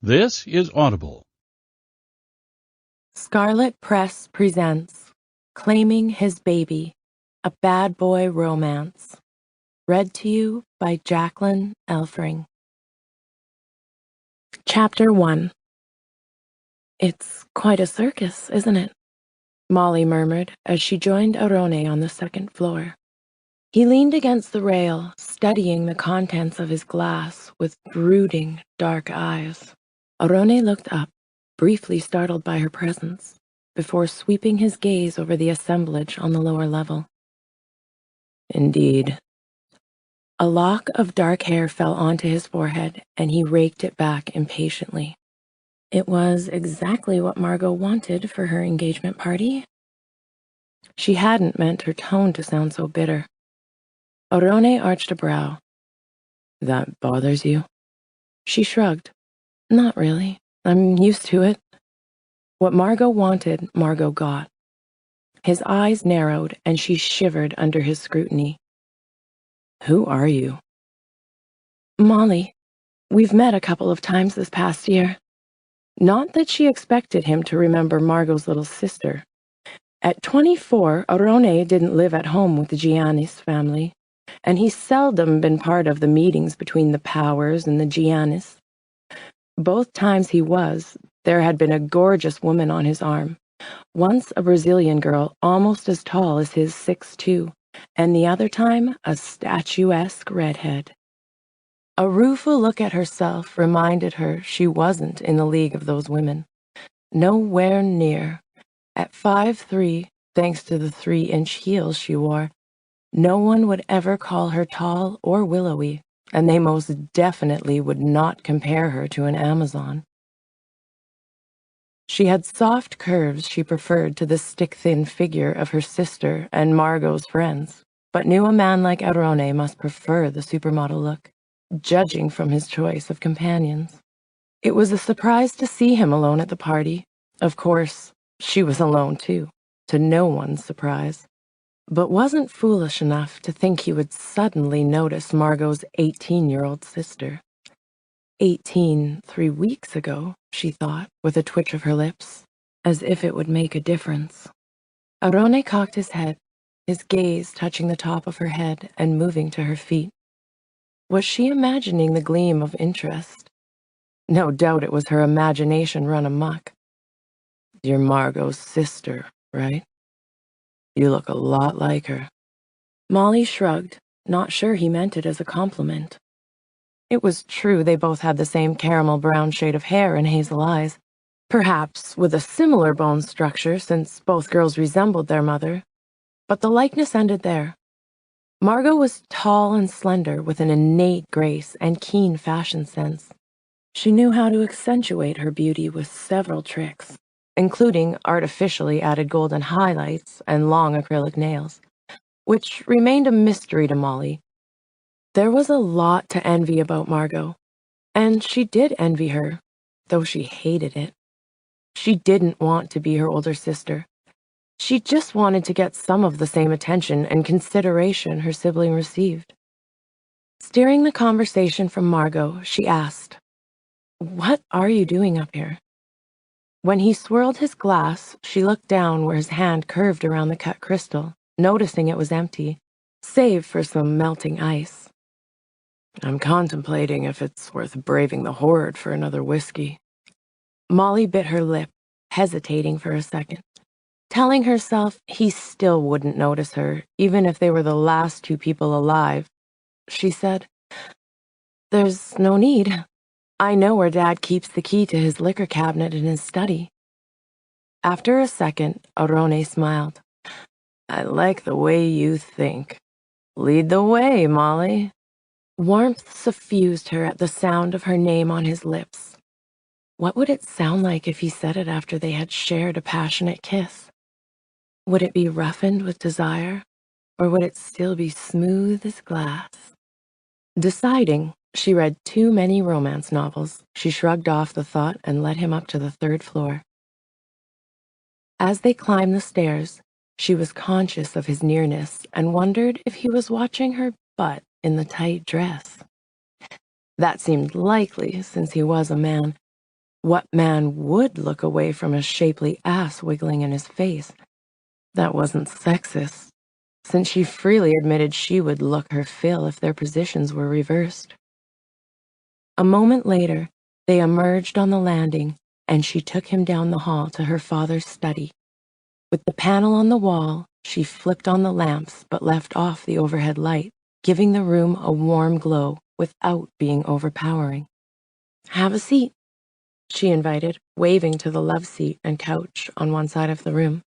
This is Audible. Scarlet Press presents Claiming His Baby, a Bad Boy Romance. Read to you by Jacqueline Elfring. Chapter 1. It's quite a circus, isn't it? Molly murmured as she joined Arone on the second floor. He leaned against the rail, studying the contents of his glass with brooding, dark eyes. Arone looked up, briefly startled by her presence, before sweeping his gaze over the assemblage on the lower level. Indeed. A lock of dark hair fell onto his forehead, and he raked it back impatiently. It was exactly what Margot wanted for her engagement party. She hadn't meant her tone to sound so bitter. Arone arched a brow. That bothers you? She shrugged. Not really. I'm used to it. What Margot wanted, Margot got. His eyes narrowed, and she shivered under his scrutiny. Who are you? Molly. We've met a couple of times this past year. Not that she expected him to remember Margot's little sister. At 24, Arone didn't live at home with the Giannis family, and he's seldom been part of the meetings between the Powers and the Giannis. Both times he was, there had been a gorgeous woman on his arm, once a Brazilian girl almost as tall as his 6'2", and the other time a statuesque redhead. A rueful look at herself reminded her she wasn't in the league of those women. Nowhere near. At 5'3", thanks to the 3-inch heels she wore, no one would ever call her tall or willowy, and they most definitely would not compare her to an Amazon. She had soft curves she preferred to the stick-thin figure of her sister and Margot's friends, but knew a man like Arone must prefer the supermodel look, judging from his choice of companions. It was a surprise to see him alone at the party. Of course, she was alone too, to no one's surprise, but wasn't foolish enough to think he would suddenly notice Margot's 18-year-old sister. 18 3 weeks ago, she thought, with a twitch of her lips, as if it would make a difference. Arone cocked his head, his gaze touching the top of her head and moving to her feet. Was she imagining the gleam of interest? No doubt it was her imagination run amok. You're Margot's sister, right? You look a lot like her. Molly shrugged, not sure he meant it as a compliment. It was true they both had the same caramel brown shade of hair and hazel eyes, perhaps with a similar bone structure since both girls resembled their mother, but the likeness ended there. Margot was tall and slender with an innate grace and keen fashion sense. She knew how to accentuate her beauty with several tricks, including artificially added golden highlights and long acrylic nails, which remained a mystery to Molly. There was a lot to envy about Margot, and she did envy her, though she hated it. She didn't want to be her older sister. She just wanted to get some of the same attention and consideration her sibling received. Steering the conversation from Margot, she asked, "What are you doing up here?" When he swirled his glass, she looked down where his hand curved around the cut crystal, noticing it was empty, save for some melting ice. I'm contemplating if it's worth braving the horde for another whiskey. Molly bit her lip, hesitating for a second, telling herself he still wouldn't notice her, even if they were the last two people alive. She said, "There's no need. I know where Dad keeps the key to his liquor cabinet in his study." After a second, Arone smiled. I like the way you think. Lead the way, Molly. Warmth suffused her at the sound of her name on his lips. What would it sound like if he said it after they had shared a passionate kiss? Would it be roughened with desire, or would it still be smooth as glass? Deciding she read too many romance novels, she shrugged off the thought and led him up to the 3rd floor. As they climbed the stairs, she was conscious of his nearness and wondered if he was watching her butt in the tight dress. That seemed likely since he was a man, What man would look away from a shapely ass wiggling in his face? That wasn't sexist, since she freely admitted she would look her fill if their positions were reversed. A moment later, they emerged on the landing, and she took him down the hall to her father's study. With the panel on the wall, she flipped on the lamps but left off the overhead light, giving the room a warm glow without being overpowering. "Have a seat," she invited, waving to the love seat and couch on one side of the room.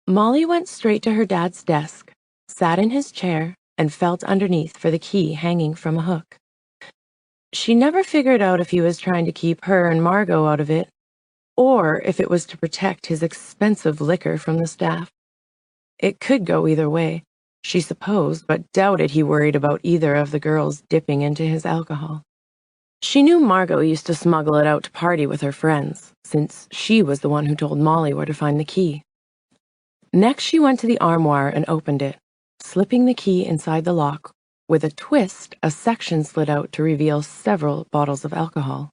Molly went straight to her dad's desk, sat in his chair, and felt underneath for the key hanging from a hook. She never figured out if he was trying to keep her and Margot out of it, or if it was to protect his expensive liquor from the staff. It could go either way, she supposed, but doubted he worried about either of the girls dipping into his alcohol. She knew Margot used to smuggle it out to party with her friends, since she was the one who told Molly where to find the key. Next, she went to the armoire and opened it, slipping the key inside the lock. With a twist, a section slid out to reveal several bottles of alcohol.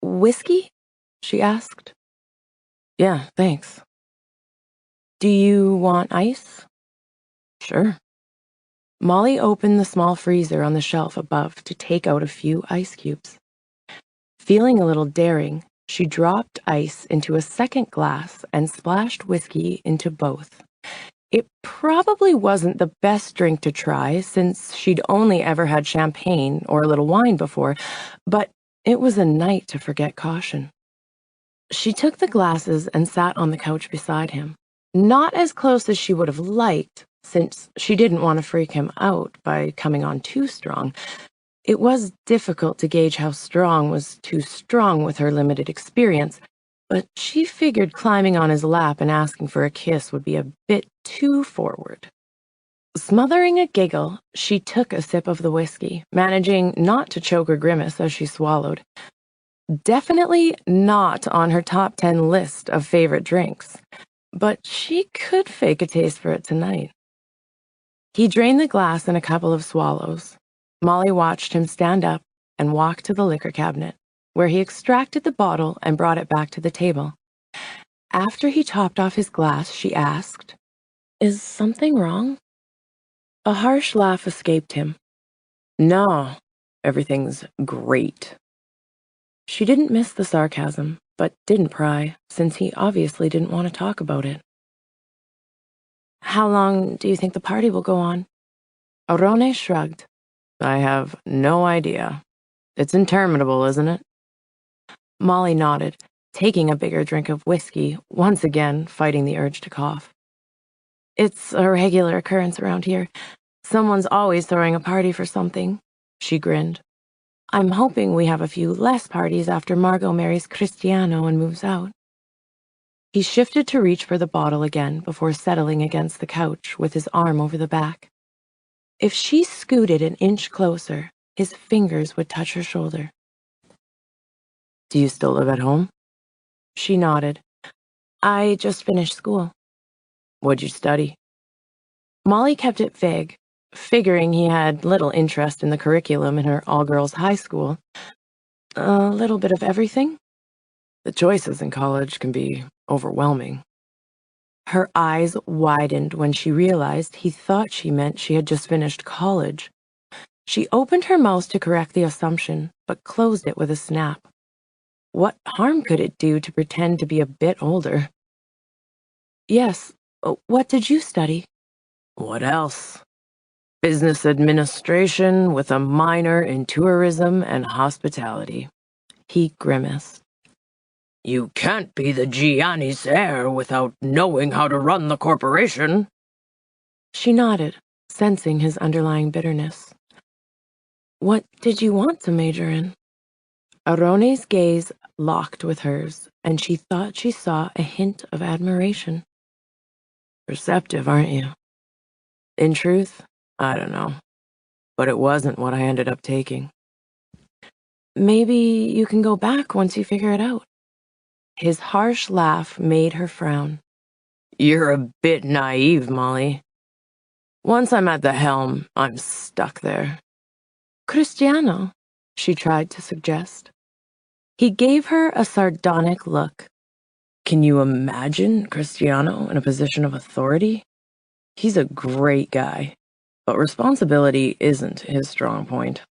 "Whiskey?" she asked. "Yeah, thanks." "Do you want ice?" "Sure." Molly opened the small freezer on the shelf above to take out a few ice cubes. Feeling a little daring, she dropped ice into a second glass and splashed whiskey into both. It probably wasn't the best drink to try, since she'd only ever had champagne or a little wine before, but it was a night to forget caution. She took the glasses and sat on the couch beside him, not as close as she would have liked, since she didn't want to freak him out by coming on too strong. It was difficult to gauge how strong was too strong with her limited experience, but she figured climbing on his lap and asking for a kiss would be a bit too forward. Smothering a giggle, she took a sip of the whiskey, managing not to choke or grimace as she swallowed. Definitely not on her top 10 list of favorite drinks, but she could fake a taste for it tonight. He drained the glass in a couple of swallows. Molly watched him stand up and walk to the liquor cabinet, where he extracted the bottle and brought it back to the table. After he topped off his glass, she asked, "Is something wrong?" A harsh laugh escaped him. "No, everything's great." She didn't miss the sarcasm, but didn't pry, since he obviously didn't want to talk about it. "How long do you think the party will go on?" Arone shrugged. "I have no idea. It's interminable, isn't it?" Molly nodded, taking a bigger drink of whiskey, once again fighting the urge to cough. "It's a regular occurrence around here. Someone's always throwing a party for something," she grinned. "I'm hoping we have a few less parties after Margot marries Cristiano and moves out." He shifted to reach for the bottle again before settling against the couch with his arm over the back. If she scooted an inch closer, his fingers would touch her shoulder. "Do you still live at home?" She nodded. "I just finished school." "What'd you study?" Molly kept it vague, figuring he had little interest in the curriculum in her all-girls high school. "A little bit of everything." "The choices in college can be overwhelming." Her eyes widened when she realized he thought she meant she had just finished college. She opened her mouth to correct the assumption, but closed it with a snap. What harm could it do to pretend to be a bit older? "Yes, what did you study?" "What else? Business administration with a minor in tourism and hospitality." He grimaced. "You can't be the Gianni's heir without knowing how to run the corporation." She nodded, sensing his underlying bitterness. "What did you want to major in?" Arone's gaze locked with hers, and she thought she saw a hint of admiration. "Perceptive, aren't you?" "In truth, I don't know. But it wasn't what I ended up taking." "Maybe you can go back once you figure it out." His harsh laugh made her frown. "You're a bit naive, Molly. Once I'm at the helm, I'm stuck there." "Cristiano," she tried to suggest. He gave her a sardonic look. Can you imagine Cristiano in a position of authority? He's a great guy, but responsibility isn't his strong point.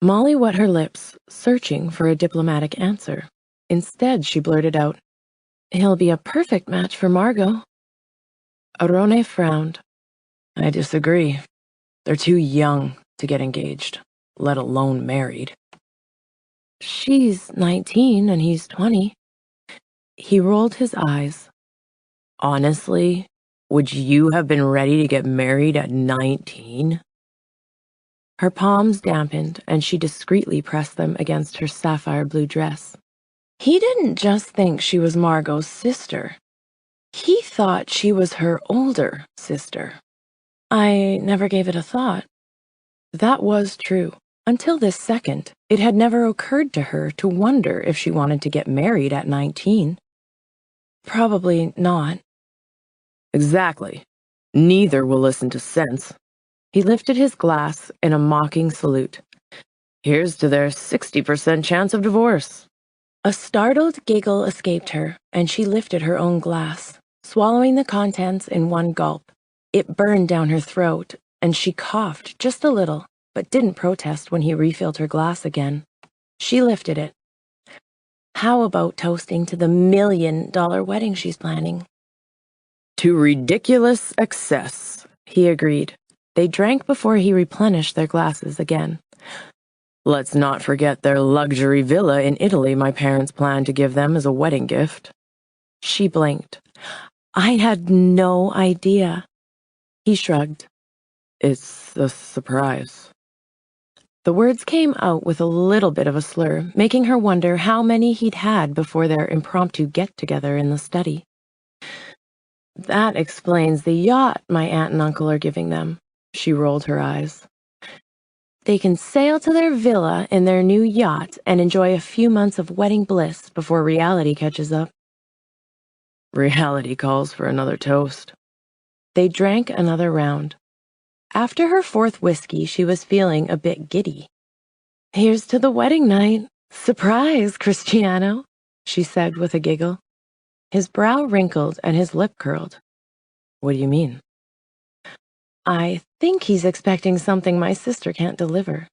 Molly wet her lips, searching for a diplomatic answer. Instead, she blurted out, "He'll be a perfect match for Margot." Arone frowned. "I disagree. They're too young to get engaged, let alone married." "She's 19 and he's 20. He rolled his eyes. "Honestly, would you have been ready to get married at 19? Her palms dampened, and she discreetly pressed them against her sapphire blue dress. He didn't just think she was Margot's sister. He thought she was her older sister. I never gave it a thought. That was true. Until this second, it had never occurred to her to wonder if she wanted to get married at 19. Probably not. Exactly. Neither will listen to sense. He lifted his glass in a mocking salute. Here's to their 60% chance of divorce. A startled giggle escaped her, and she lifted her own glass, swallowing the contents in one gulp. It burned down her throat, and she coughed just a little, but didn't protest when he refilled her glass again. She lifted it. How about toasting to the $1 million wedding she's planning? To ridiculous excess, he agreed. They drank before he replenished their glasses again. Let's not forget their luxury villa in Italy my parents planned to give them as a wedding gift. She blinked. I had no idea. He shrugged. It's a surprise. The words came out with a little bit of a slur, making her wonder how many he'd had before their impromptu get-together in the study. That explains the yacht my aunt and uncle are giving them. She rolled her eyes. They can sail to their villa in their new yacht and enjoy a few months of wedding bliss before reality catches up. Reality calls for another toast. They drank another round. After her fourth whiskey, she was feeling a bit giddy. Here's to the wedding night. Surprise, Cristiano, she said with a giggle. His brow wrinkled and his lip curled. What do you mean? I think he's expecting something my sister can't deliver.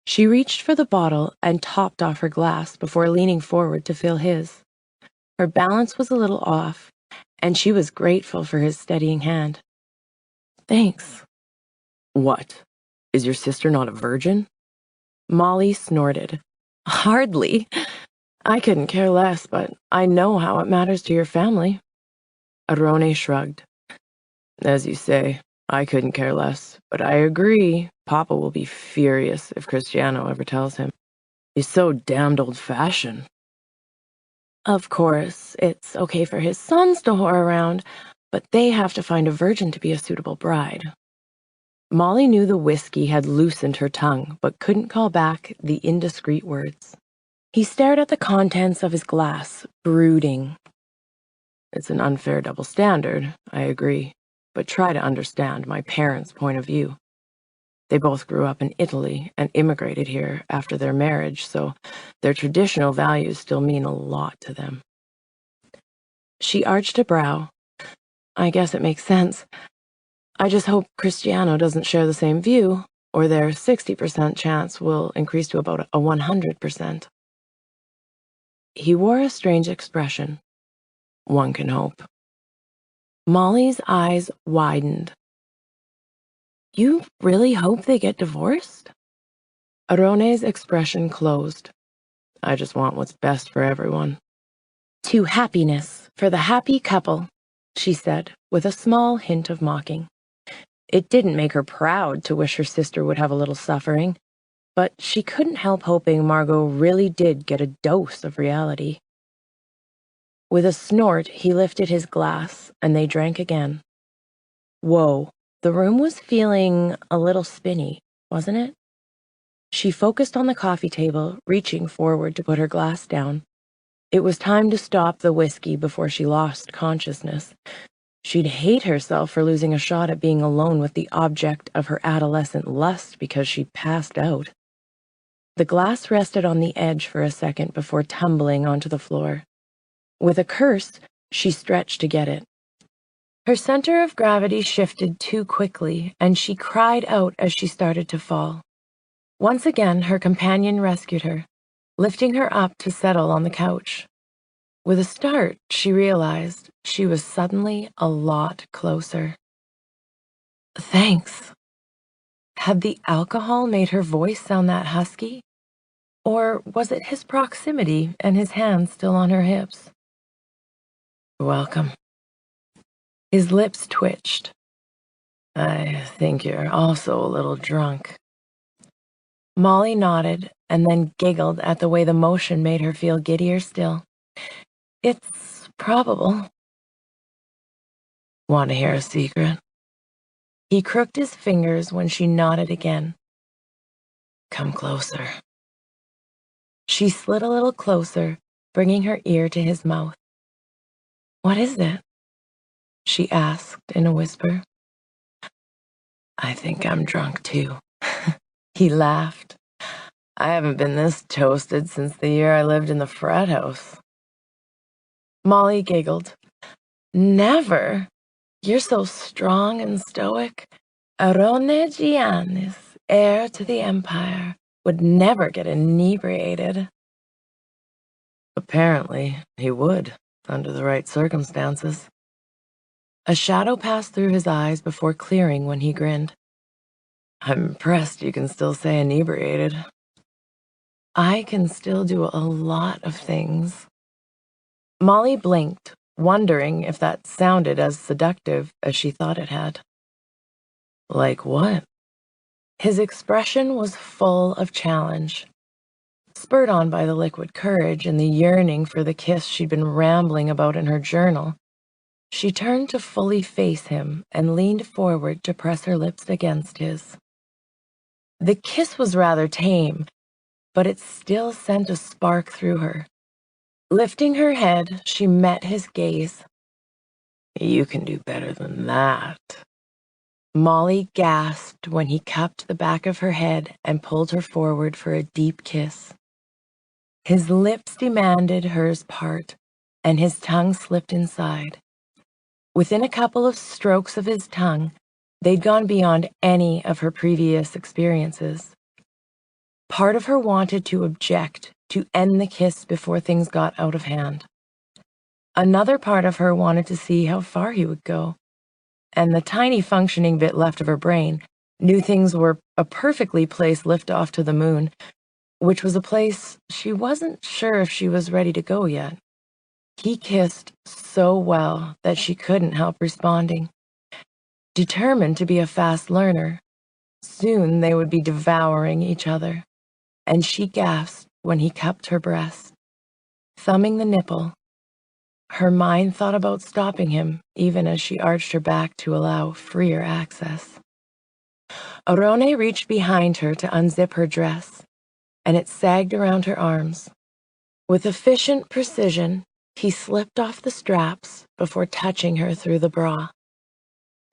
She reached for the bottle and topped off her glass before leaning forward to fill his. Her balance was a little off, and she was grateful for his steadying hand. Thanks. What? Is your sister not a virgin? Molly snorted. Hardly. I couldn't care less, but I know how it matters to your family. Arone shrugged. As you say, I couldn't care less, but I agree. Papa will be furious if Cristiano ever tells him. He's so damned old-fashioned. Of course, it's okay for his sons to whore around, but they have to find a virgin to be a suitable bride. Molly knew the whiskey had loosened her tongue, but couldn't call back the indiscreet words. He stared at the contents of his glass, brooding. It's an unfair double standard, I agree, but try to understand my parents' point of view. They both grew up in Italy and immigrated here after their marriage, so their traditional values still mean a lot to them. She arched a brow. I guess it makes sense. I just hope Cristiano doesn't share the same view, or their 60% chance will increase to about a 100%. He wore a strange expression. One can hope. Molly's eyes widened. You really hope they get divorced? Arone's expression closed. I just want what's best for everyone. To happiness for the happy couple, she said, with a small hint of mocking. It didn't make her proud to wish her sister would have a little suffering, but she couldn't help hoping Margot really did get a dose of reality. With a snort, he lifted his glass, and they drank again. Whoa, the room was feeling a little spinny, wasn't it? She focused on the coffee table, reaching forward to put her glass down. It was time to stop the whiskey before she lost consciousness. She'd hate herself for losing a shot at being alone with the object of her adolescent lust because she passed out. The glass rested on the edge for a second before tumbling onto the floor. With a curse, she stretched to get it. Her center of gravity shifted too quickly, and she cried out as she started to fall. Once again, her companion rescued her, lifting her up to settle on the couch. With a start, she realized she was suddenly a lot closer. Thanks. Had the alcohol made her voice sound that husky? Or was it his proximity and his hands still on her hips? You're welcome. His lips twitched. I think you're also a little drunk. Molly nodded and then giggled at the way the motion made her feel giddier still. It's probable. Want to hear a secret? He crooked his fingers when she nodded again. Come closer. She slid a little closer, bringing her ear to his mouth. What is it? She asked in a whisper. I think I'm drunk too. He laughed. I haven't been this toasted since the year I lived in the frat house. Molly giggled. Never. You're so strong and stoic. Arone Giannis, heir to the empire, would never get inebriated. Apparently, he would, under the right circumstances. A shadow passed through his eyes before clearing when he grinned. I'm impressed you can still say inebriated. I can still do a lot of things. Molly blinked, wondering if that sounded as seductive as she thought it had. Like what? His expression was full of challenge. Spurred on by the liquid courage and the yearning for the kiss she'd been rambling about in her journal, she turned to fully face him and leaned forward to press her lips against his. The kiss was rather tame, but it still sent a spark through her. Lifting her head, she met his gaze. You can do better than that. Molly gasped when he cupped the back of her head and pulled her forward for a deep kiss. His lips demanded hers part, and his tongue slipped inside. Within a couple of strokes of his tongue, they'd gone beyond any of her previous experiences. Part of her wanted to object, to end the kiss before things got out of hand. Another part of her wanted to see how far he would go, and the tiny functioning bit left of her brain knew things were a perfectly placed liftoff to the moon, which was a place she wasn't sure if she was ready to go yet. He kissed so well that she couldn't help responding. Determined to be a fast learner, soon they would be devouring each other, and she gasped when he cupped her breast. Thumbing the nipple, her mind thought about stopping him even as she arched her back to allow freer access. Arone reached behind her to unzip her dress, and it sagged around her arms. With efficient precision, he slipped off the straps before touching her through the bra.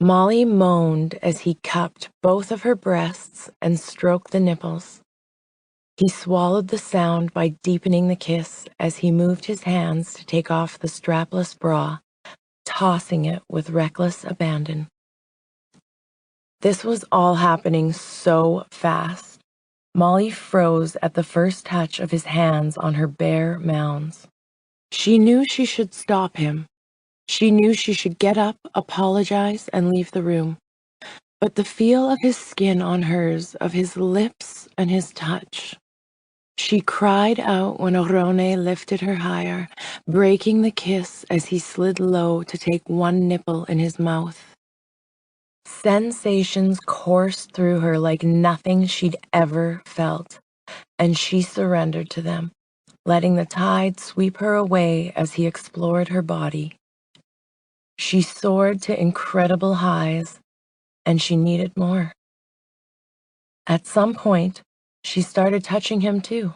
Molly moaned as he cupped both of her breasts and stroked the nipples. He swallowed the sound by deepening the kiss as he moved his hands to take off the strapless bra, tossing it with reckless abandon. This was all happening so fast. Molly froze at the first touch of his hands on her bare mounds. She knew she should stop him. She knew she should get up, apologize, and leave the room. But the feel of his skin on hers, of his lips and his touch. She cried out when Arone lifted her higher, breaking the kiss as he slid low to take one nipple in his mouth. Sensations coursed through her like nothing she'd ever felt, and she surrendered to them, letting the tide sweep her away as he explored her body. She soared to incredible highs, and she needed more. At some point, she started touching him too.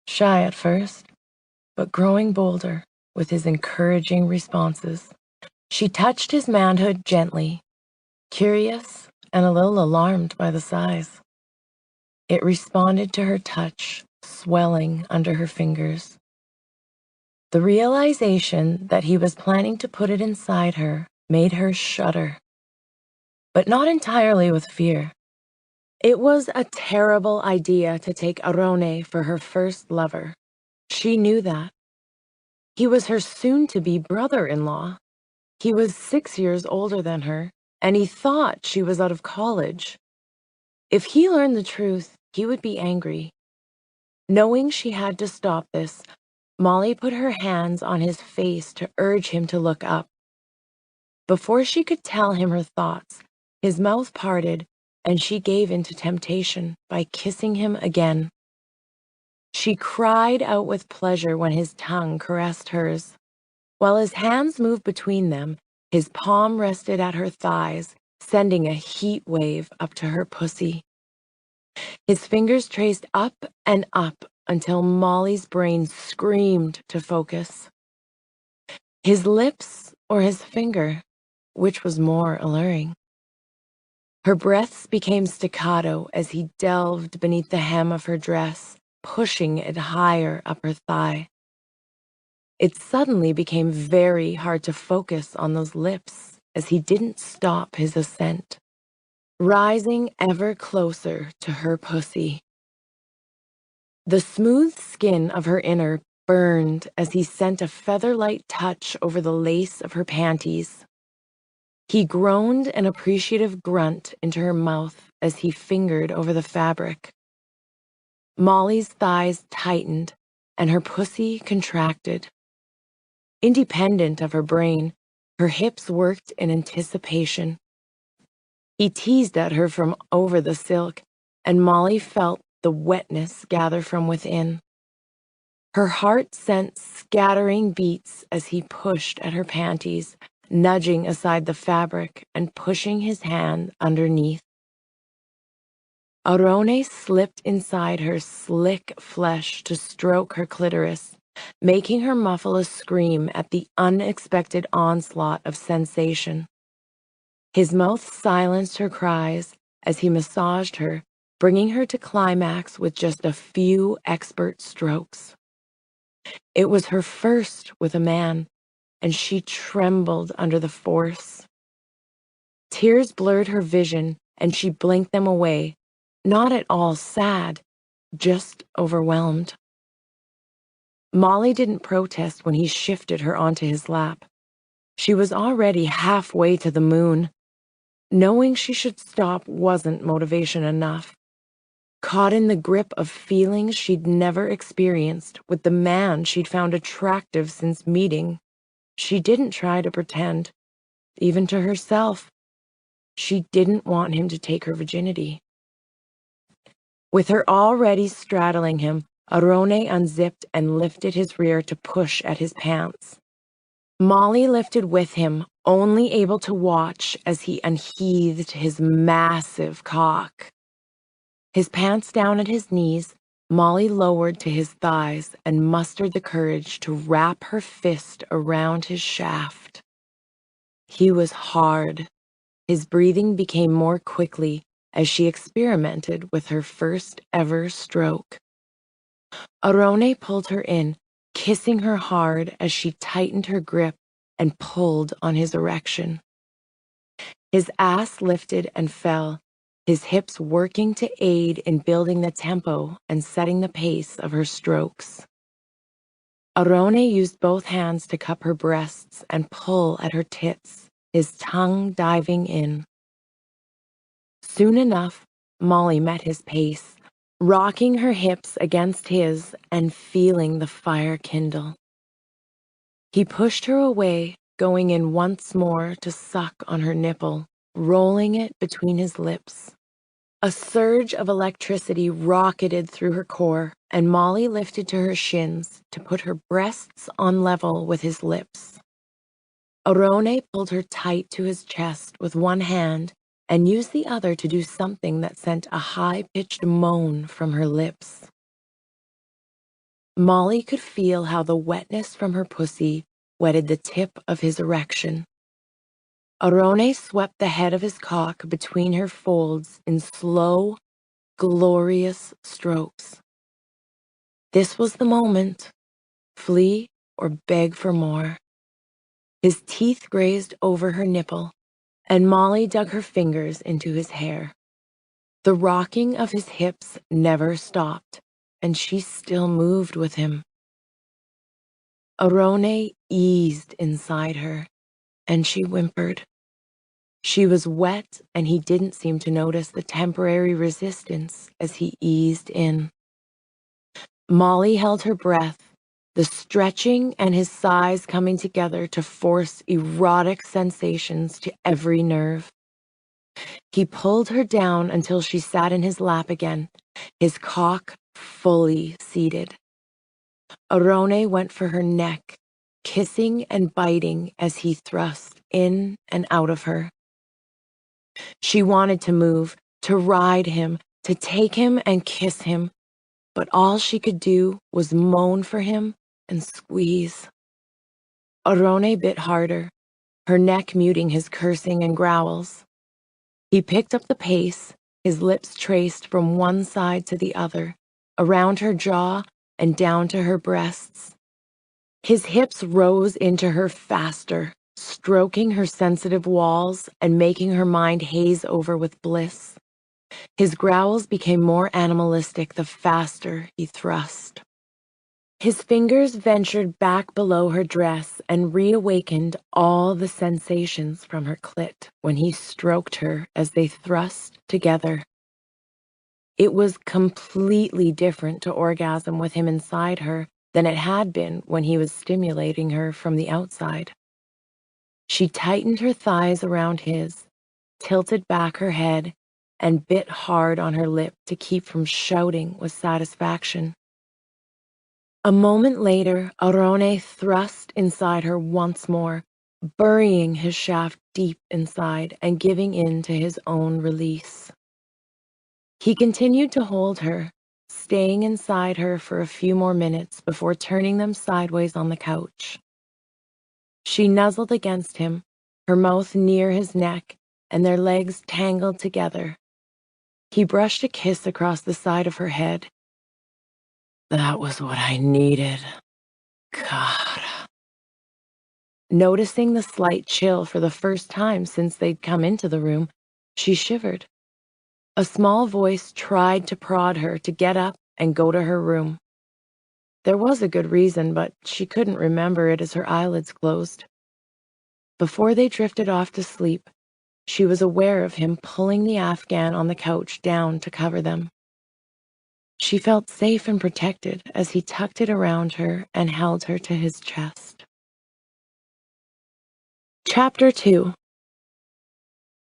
Shy at first, but growing bolder with his encouraging responses. She touched his manhood gently, curious and a little alarmed by the size. It responded to her touch, swelling under her fingers. The realization that he was planning to put it inside her made her shudder, but not entirely with fear. It was a terrible idea to take Arone for her first lover. She knew that. He was her soon-to-be brother-in-law. He was 6 years older than her, and he thought she was out of college. If he learned the truth, he would be angry. Knowing she had to stop this, Molly put her hands on his face to urge him to look up. Before she could tell him her thoughts, his mouth parted, and she gave in to temptation by kissing him again. She cried out with pleasure when his tongue caressed hers. While his hands moved between them, his palm rested at her thighs, sending a heat wave up to her pussy. His fingers traced up and up until Molly's brain screamed to focus. His lips or his finger, which was more alluring? Her breaths became staccato as he delved beneath the hem of her dress, pushing it higher up her thigh. It suddenly became very hard to focus on those lips as he didn't stop his ascent, rising ever closer to her pussy. The smooth skin of her inner burned as he sent a feather-light touch over the lace of her panties. He groaned an appreciative grunt into her mouth as he fingered over the fabric. Molly's thighs tightened and her pussy contracted. Independent of her brain, her hips worked in anticipation. He teased at her from over the silk, and Molly felt the wetness gather from within. Her heart sent scattering beats as he pushed at her panties, nudging aside the fabric and pushing his hand underneath. Arone slipped inside her slick flesh to stroke her clitoris, making her muffle a scream at the unexpected onslaught of sensation. His mouth silenced her cries as he massaged her, bringing her to climax with just a few expert strokes. It was her first with a man, and she trembled under the force. Tears blurred her vision, and she blinked them away, not at all sad, just overwhelmed. Molly didn't protest when he shifted her onto his lap. She was already halfway to the moon. Knowing she should stop wasn't motivation enough. Caught in the grip of feelings she'd never experienced with the man she'd found attractive since meeting, she didn't try to pretend, even to herself. She didn't want him to take her virginity. With her already straddling him, Arone unzipped and lifted his rear to push at his pants. Molly lifted with him, only able to watch as he unsheathed his massive cock. His pants down at his knees, Molly lowered to his thighs and mustered the courage to wrap her fist around his shaft. He was hard. His breathing became more quickly as she experimented with her first ever stroke. Arone pulled her in, kissing her hard as she tightened her grip and pulled on his erection. His ass lifted and fell, his hips working to aid in building the tempo and setting the pace of her strokes. Arone used both hands to cup her breasts and pull at her tits, his tongue diving in. Soon enough, Molly met his pace, rocking her hips against his and feeling the fire kindle. He pushed her away, going in once more to suck on her nipple, rolling it between his lips. A surge of electricity rocketed through her core, and Molly lifted to her shins to put her breasts on level with his lips. Arone pulled her tight to his chest with one hand and used the other to do something that sent a high-pitched moan from her lips. Molly could feel how the wetness from her pussy wetted the tip of his erection. Arone swept the head of his cock between her folds in slow, glorious strokes. This was the moment. Flee or beg for more. His teeth grazed over her nipple, and Molly dug her fingers into his hair. The rocking of his hips never stopped, and she still moved with him. Arone eased inside her, and she whimpered. She was wet, and he didn't seem to notice the temporary resistance as he eased in. Molly held her breath, the stretching and his sighs coming together to force erotic sensations to every nerve. He pulled her down until she sat in his lap again, his cock fully seated. Arone went for her neck, kissing and biting as he thrust in and out of her. She wanted to move, to ride him, to take him and kiss him, but all she could do was moan for him and squeeze. Arone bit harder, her neck muting his cursing and growls. He picked up the pace, his lips traced from one side to the other, around her jaw and down to her breasts. His hips rose into her faster, stroking her sensitive walls and making her mind haze over with bliss. His growls became more animalistic the faster he thrust. His fingers ventured back below her dress and reawakened all the sensations from her clit when he stroked her as they thrust together. It was completely different to orgasm with him inside her than it had been when he was stimulating her from the outside. She tightened her thighs around his, tilted back her head, and bit hard on her lip to keep from shouting with satisfaction. A moment later, Arone thrust inside her once more, burying his shaft deep inside and giving in to his own release. He continued to hold her, staying inside her for a few more minutes before turning them sideways on the couch. She nuzzled against him, her mouth near his neck, and their legs tangled together. He brushed a kiss across the side of her head. That was what I needed. God. Noticing the slight chill for the first time since they'd come into the room, she shivered. A small voice tried to prod her to get up and go to her room. There was a good reason, but she couldn't remember it as her eyelids closed. Before they drifted off to sleep, she was aware of him pulling the Afghan on the couch down to cover them. She felt safe and protected as he tucked it around her and held her to his chest. Chapter 2.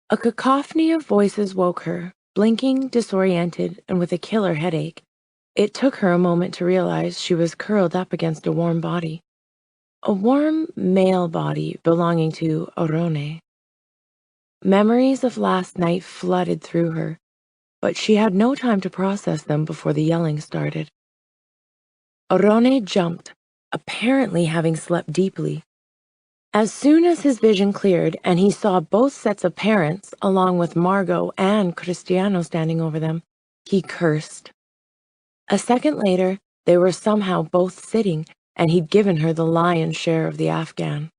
A cacophony of voices woke her, blinking, disoriented, and with a killer headache. It took her a moment to realize she was curled up against a warm body. A warm male body belonging to Arone. Memories of last night flooded through her, but she had no time to process them before the yelling started. Arone jumped, apparently having slept deeply. As soon as his vision cleared and he saw both sets of parents, along with Margot and Cristiano standing over them, he cursed. A second later, they were somehow both sitting, and he'd given her the lion's share of the Afghan.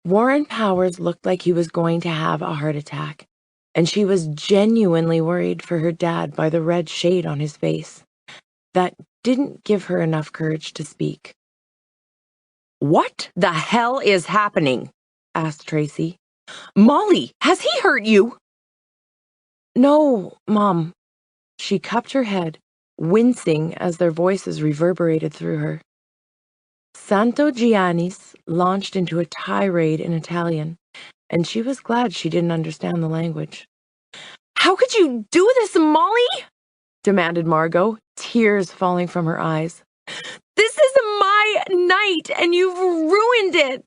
Warren Powers looked like he was going to have a heart attack, and she was genuinely worried for her dad by the red shade on his face. That didn't give her enough courage to speak. "What the hell is happening?" asked Tracy. "Molly, has he hurt you?" No, Mom. She cupped her head, wincing as their voices reverberated through her. Santo Giannis launched into a tirade in Italian, and she was glad she didn't understand the language. "How could you do this, Molly?" demanded Margot, tears falling from her eyes. "This is my night, and you've ruined it."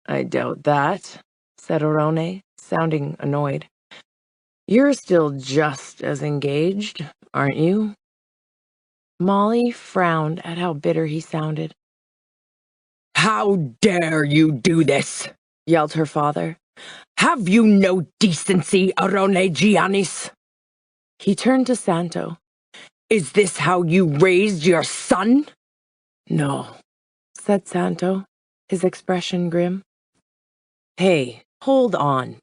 I doubt that, said Arone, sounding annoyed. You're still just as engaged, aren't you? Molly frowned at how bitter he sounded. "How dare you do this?" yelled her father. "Have you no decency, Arone Giannis?" He turned to Santo. Is this how you raised your son? No, said Santo, his expression grim. Hey, hold on.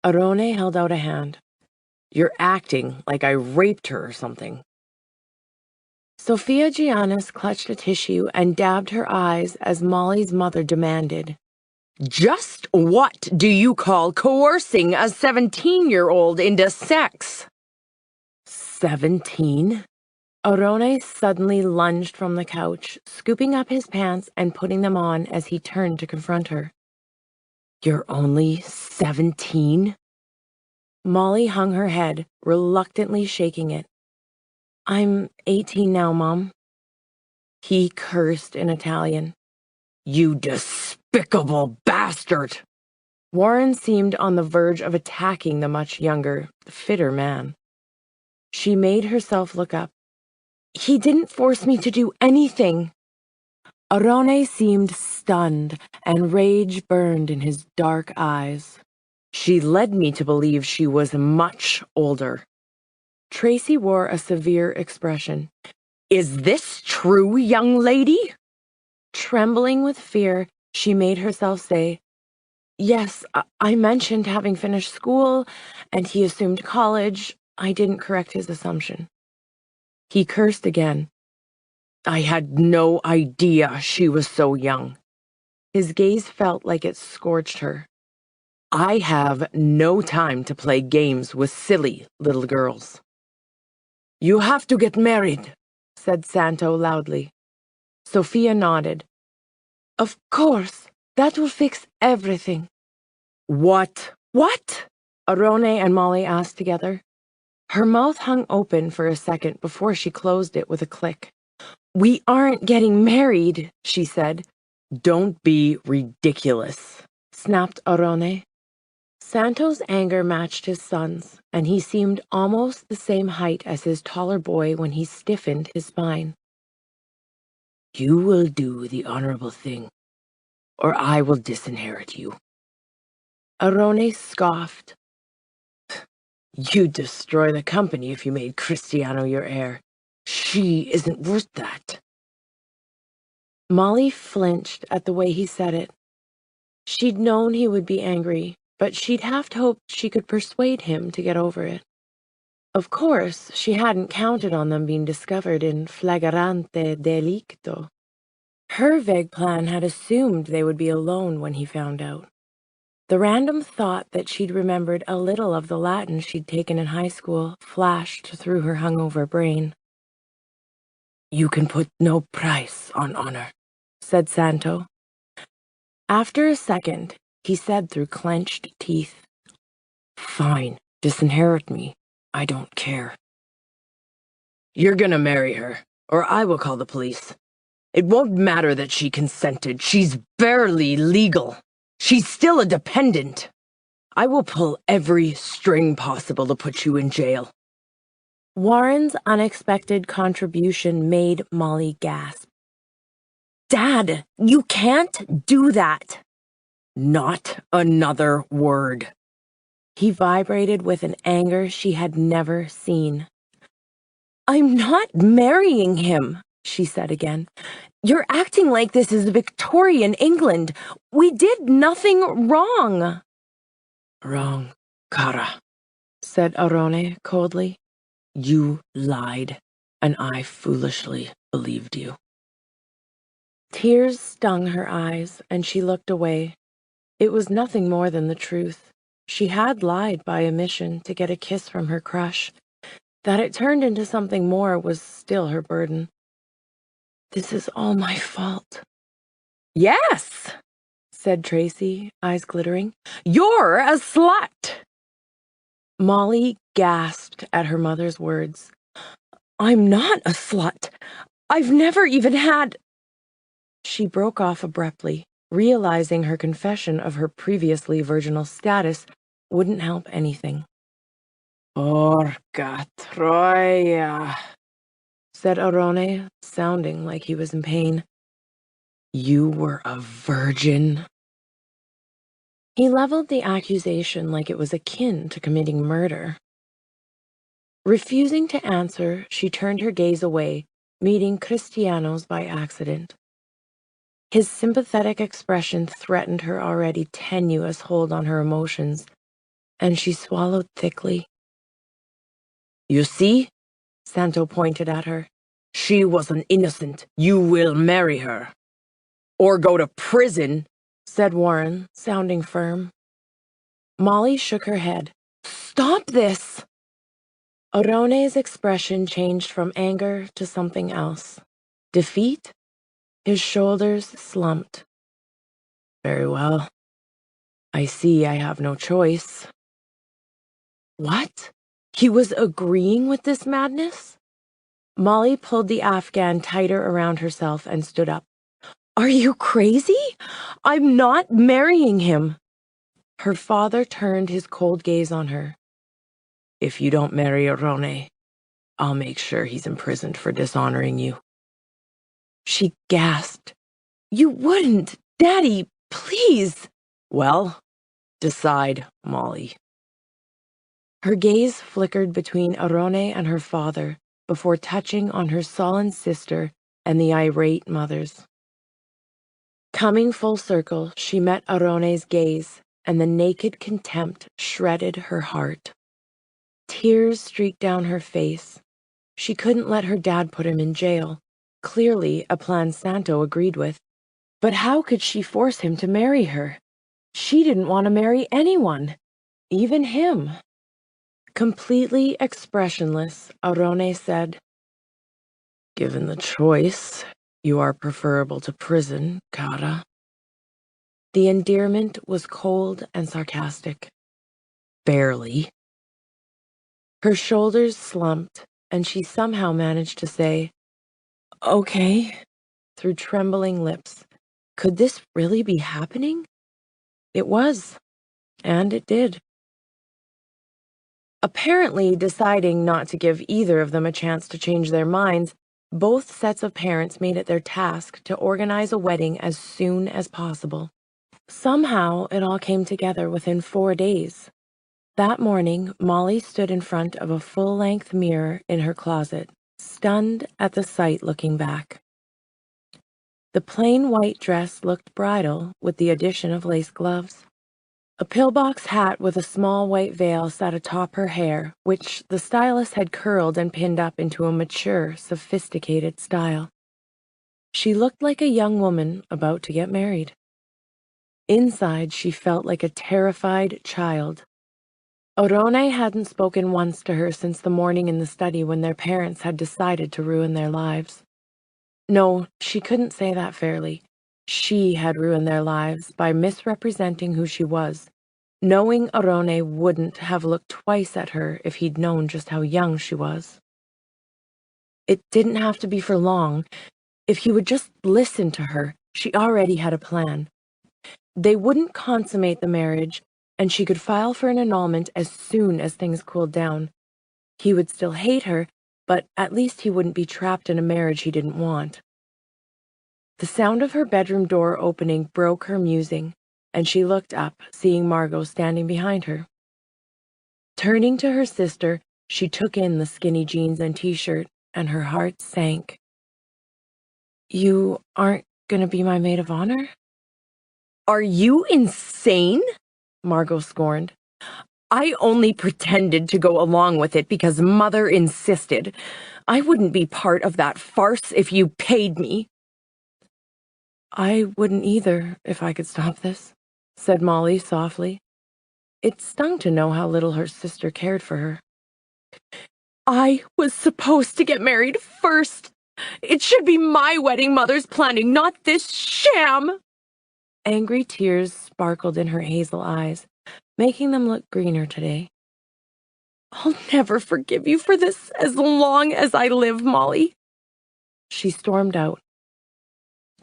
Arone held out a hand. You're acting like I raped her or something. Sophia Giannis clutched a tissue and dabbed her eyes as Molly's mother demanded. Just what do you call coercing a 17-year-old into sex? 17? Arone suddenly lunged from the couch, scooping up his pants and putting them on as he turned to confront her. You're only 17? Molly hung her head, reluctantly shaking it. I'm 18 now, Mom. He cursed in Italian. You despicable bastard! Warren seemed on the verge of attacking the much younger, fitter man. She made herself look up. He didn't force me to do anything. Arone seemed stunned, and rage burned in his dark eyes. She led me to believe she was much older. Tracy wore a severe expression. Is this true, young lady? Trembling with fear, she made herself say, Yes, I mentioned having finished school, and he assumed college. I didn't correct his assumption. He cursed again. I had no idea she was so young. His gaze felt like it scorched her. I have no time to play games with silly little girls. You have to get married, said Santo loudly. Sophia nodded. Of course, that will fix everything. What? What? Arone and Molly asked together. Her mouth hung open for a second before she closed it with a click. We aren't getting married, she said. Don't be ridiculous, snapped Arone. Santo's anger matched his son's, and he seemed almost the same height as his taller boy when he stiffened his spine. You will do the honorable thing, or I will disinherit you. Arone scoffed. You'd destroy the company if you made Cristiano your heir. She isn't worth that. Molly flinched at the way he said it. She'd known he would be angry, but she'd half hoped she could persuade him to get over it. Of course, she hadn't counted on them being discovered in flagrante delicto. Her vague plan had assumed they would be alone when he found out. The random thought that she'd remembered a little of the Latin she'd taken in high school flashed through her hungover brain. You can put no price on honor, said Santo. After a second, he said through clenched teeth, Fine, disinherit me. I don't care. You're gonna marry her, or I will call the police. It won't matter that she consented. She's barely legal. She's still a dependent. I will pull every string possible to put you in jail. Warren's unexpected contribution made Molly gasp. Dad, you can't do that. Not another word. He vibrated with an anger she had never seen. I'm not marrying him, she said again. You're acting like this is Victorian England. We did nothing wrong. Wrong, Cara, said Arone coldly. You lied, and I foolishly believed you. Tears stung her eyes, and she looked away. It was nothing more than the truth. She had lied by omission to get a kiss from her crush. That it turned into something more was still her burden. This is all my fault. Yes, said Tracy, eyes glittering. You're a slut. Molly gasped at her mother's words. I'm not a slut. I've never even had... She broke off abruptly, realizing her confession of her previously virginal status wouldn't help anything. Porca troia, said Arone, sounding like he was in pain. You were a virgin? He leveled the accusation like it was akin to committing murder. Refusing to answer, she turned her gaze away, meeting Cristiano's by accident. His sympathetic expression threatened her already tenuous hold on her emotions, and she swallowed thickly. You see? Santo pointed at her. She was an innocent. You will marry her. Or go to prison, said Warren, sounding firm. Molly shook her head. Stop this! Orone's expression changed from anger to something else. Defeat? His shoulders slumped. Very well. I see I have no choice. What? He was agreeing with this madness? Molly pulled the Afghan tighter around herself and stood up. Are you crazy? I'm not marrying him. Her father turned his cold gaze on her. If you don't marry Orone, I'll make sure he's imprisoned for dishonoring you. She gasped. You wouldn't, Daddy, please. Well, decide, Molly. Her gaze flickered between Orone and her father before touching on her sullen sister and the irate mothers. Coming full circle, she met Orone's gaze, and the naked contempt shredded her heart. Tears streaked down her face. She couldn't let her dad put him in jail, clearly a plan Santo agreed with. But how could she force him to marry her? She didn't want to marry anyone, even him. Completely expressionless, Orone said, Given the choice, you are preferable to prison, cara. The endearment was cold and sarcastic. Barely. Her shoulders slumped, and she somehow managed to say, Okay, through trembling lips. Could this really be happening? It was, and it did. Apparently deciding not to give either of them a chance to change their minds, both sets of parents made it their task to organize a wedding as soon as possible. Somehow, it all came together within 4 days. That morning, Molly stood in front of a full-length mirror in her closet, stunned at the sight looking back. The plain white dress looked bridal with the addition of lace gloves. A pillbox hat with a small white veil sat atop her hair, which the stylist had curled and pinned up into a mature, sophisticated style. She looked like a young woman about to get married. Inside, she felt like a terrified child. Orone hadn't spoken once to her since the morning in the study when their parents had decided to ruin their lives. No, she couldn't say that fairly. She had ruined their lives by misrepresenting who she was, knowing Orone wouldn't have looked twice at her if he'd known just how young she was. It didn't have to be for long. If he would just listen to her, she already had a plan. They wouldn't consummate the marriage, and she could file for an annulment as soon as things cooled down. He would still hate her, but at least he wouldn't be trapped in a marriage he didn't want. The sound of her bedroom door opening broke her musing, and she looked up, seeing Margot standing behind her. Turning to her sister, she took in the skinny jeans and t-shirt, and her heart sank. You aren't gonna be my maid of honor? Are you insane? Margot scorned. I only pretended to go along with it because Mother insisted. I wouldn't be part of that farce if you paid me. I wouldn't either if I could stop this, said Molly softly. It stung to know how little her sister cared for her. I was supposed to get married first. It should be my wedding Mother's planning, not this sham. Angry tears sparkled in her hazel eyes, making them look greener today. I'll never forgive you for this as long as I live, Molly. She stormed out.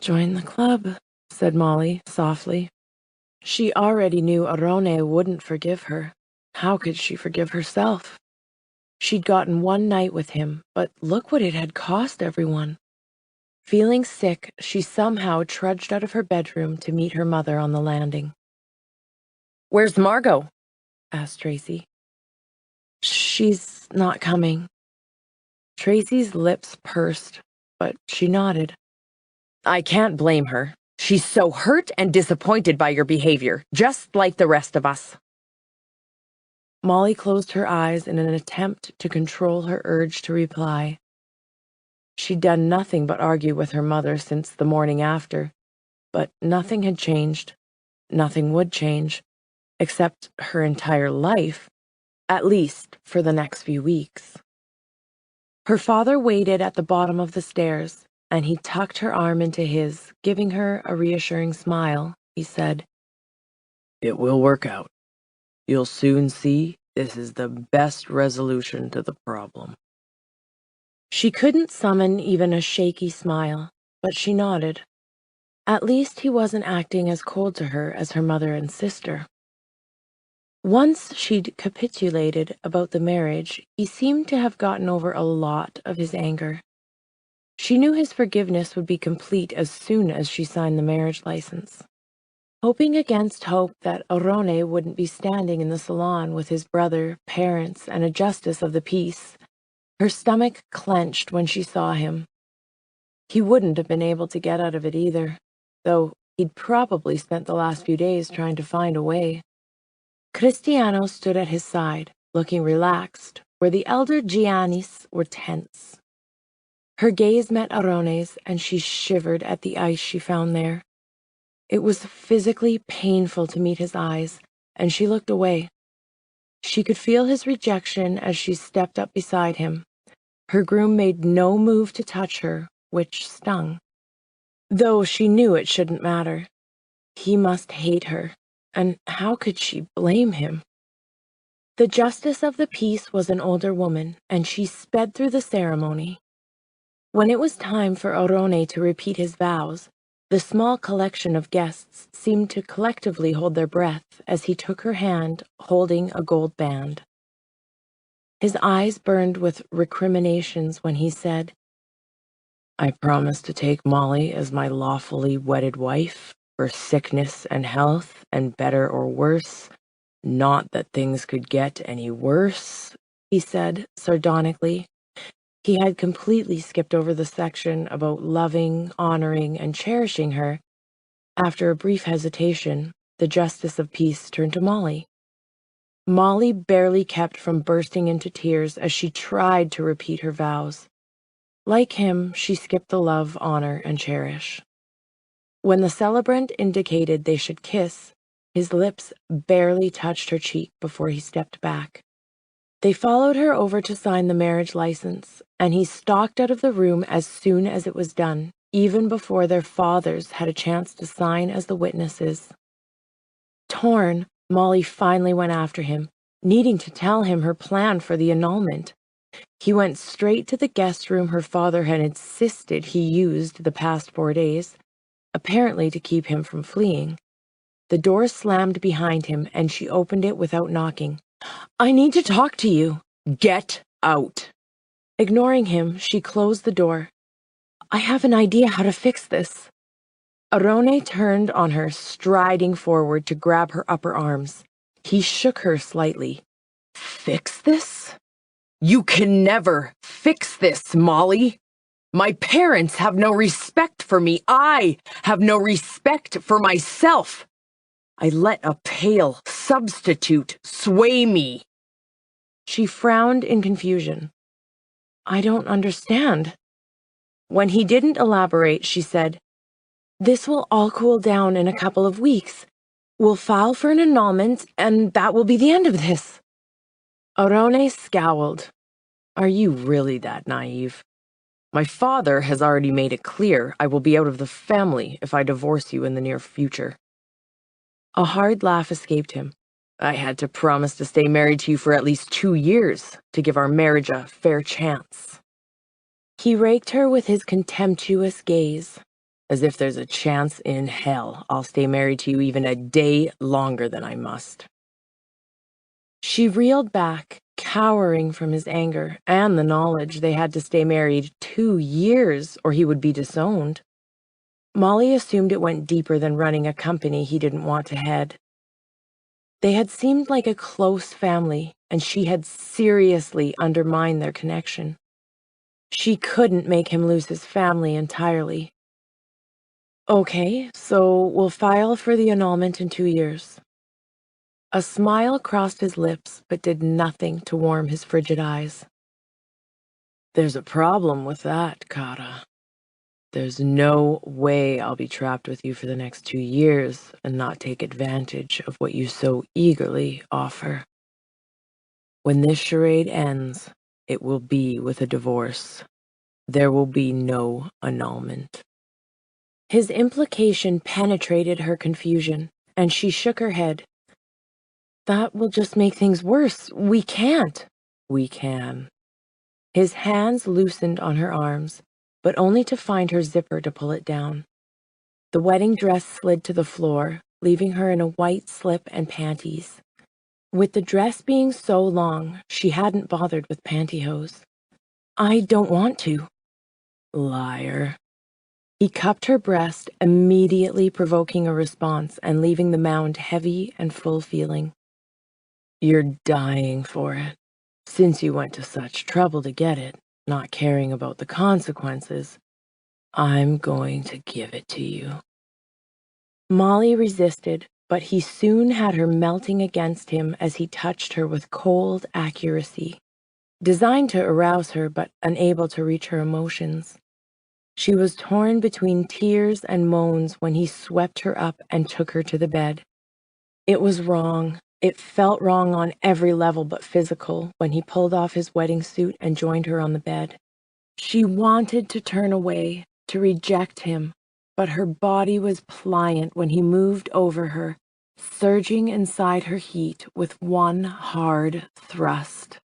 Join the club, said Molly softly. She already knew Orone wouldn't forgive her. How could she forgive herself? She'd gotten one night with him, but look what it had cost everyone. Feeling sick, she somehow trudged out of her bedroom to meet her mother on the landing. Where's Margot? Asked Tracy. Shh. She's not coming. Tracy's lips pursed, but she nodded. I can't blame her. She's so hurt and disappointed by your behavior, just like the rest of us. Molly closed her eyes in an attempt to control her urge to reply. She'd done nothing but argue with her mother since the morning after, but nothing had changed. Nothing would change, except her entire life, at least for the next few weeks. Her father waited at the bottom of the stairs, and he tucked her arm into his, giving her a reassuring smile. He said, "It will work out. You'll soon see this is the best resolution to the problem." She couldn't summon even a shaky smile, but she nodded. At least he wasn't acting as cold to her as her mother and sister. Once she'd capitulated about the marriage, he seemed to have gotten over a lot of his anger. She knew his forgiveness would be complete as soon as she signed the marriage license. Hoping against hope that Orone wouldn't be standing in the salon with his brother, parents, and a justice of the peace, her stomach clenched when she saw him. He wouldn't have been able to get out of it either, though he'd probably spent the last few days trying to find a way. Cristiano stood at his side, looking relaxed, where the elder Giannis were tense. Her gaze met Arone's, and she shivered at the ice she found there. It was physically painful to meet his eyes, and she looked away. She could feel his rejection as she stepped up beside him. Her groom made no move to touch her, which stung. Though she knew it shouldn't matter. He must hate her, and how could she blame him? The justice of the peace was an older woman, and she sped through the ceremony. When it was time for Orone to repeat his vows, the small collection of guests seemed to collectively hold their breath as he took her hand, holding a gold band. His eyes burned with recriminations when he said, "I promise to take Molly as my lawfully wedded wife, for sickness and health, and better or worse. Not that things could get any worse," he said sardonically. He had completely skipped over the section about loving, honoring, and cherishing her. After a brief hesitation, the justice of peace turned to Molly. Molly barely kept from bursting into tears as she tried to repeat her vows. Like him, she skipped the love, honor, and cherish. When the celebrant indicated they should kiss, his lips barely touched her cheek before he stepped back. They followed her over to sign the marriage license, and he stalked out of the room as soon as it was done, even before their fathers had a chance to sign as the witnesses. Torn, Molly finally went after him, needing to tell him her plan for the annulment. He went straight to the guest room her father had insisted he used the past 4 days, apparently to keep him from fleeing. The door slammed behind him, and she opened it without knocking. "I need to talk to you." "Get out." Ignoring him, she closed the door. "I have an idea how to fix this." Orone turned on her, striding forward to grab her upper arms. He shook her slightly. "Fix this? You can never fix this, Molly. My parents have no respect for me. I have no respect for myself. I let a pale substitute sway me." She frowned in confusion. "I don't understand." When he didn't elaborate, she said, "This will all cool down in a couple of weeks. We'll file for an annulment, and that will be the end of this." Orone scowled. "Are you really that naive? My father has already made it clear I will be out of the family if I divorce you in the near future." A hard laugh escaped him. "I had to promise to stay married to you for at least 2 years to give our marriage a fair chance." He raked her with his contemptuous gaze. "As if there's a chance in hell I'll stay married to you even a day longer than I must." She reeled back, cowering from his anger and the knowledge they had to stay married 2 years or he would be disowned. Molly assumed it went deeper than running a company he didn't want to head. They had seemed like a close family, and she had seriously undermined their connection. She couldn't make him lose his family entirely. Okay, so we'll file for the annulment in 2 years. A smile crossed his lips, but did nothing to warm his frigid eyes. There's a problem with that, Kara. There's no way I'll be trapped with you for the next 2 years and not take advantage of what you so eagerly offer. When this charade ends, it will be with a divorce. There will be no annulment. His implication penetrated her confusion, and she shook her head. That will just make things worse. We can't. We can. His hands loosened on her arms, but only to find her zipper to pull it down. The wedding dress slid to the floor, leaving her in a white slip and panties. With the dress being so long, she hadn't bothered with pantyhose. I don't want to. Liar. He cupped her breast, immediately provoking a response and leaving the mound heavy and full-feeling. You're dying for it. Since you went to such trouble to get it, not caring about the consequences, I'm going to give it to you. Molly resisted, but he soon had her melting against him as he touched her with cold accuracy, designed to arouse her but unable to reach her emotions. She was torn between tears and moans when he swept her up and took her to the bed. It was wrong. It felt wrong on every level but physical when he pulled off his wedding suit and joined her on the bed. She wanted to turn away, to reject him, but her body was pliant when he moved over her, surging inside her heat with one hard thrust.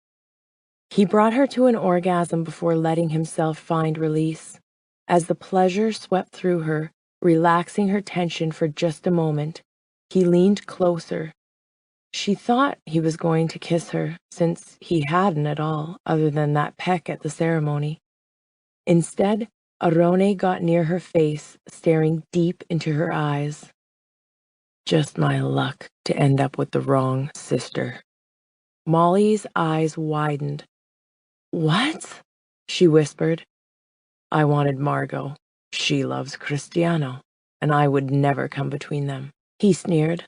He brought her to an orgasm before letting himself find release. As the pleasure swept through her, relaxing her tension for just a moment, he leaned closer. She thought he was going to kiss her, since he hadn't at all, other than that peck at the ceremony. Instead, Arone got near her face, staring deep into her eyes. Just my luck to end up with the wrong sister. Molly's eyes widened. What? She whispered. I wanted Margot. She loves Cristiano, and I would never come between them. He sneered.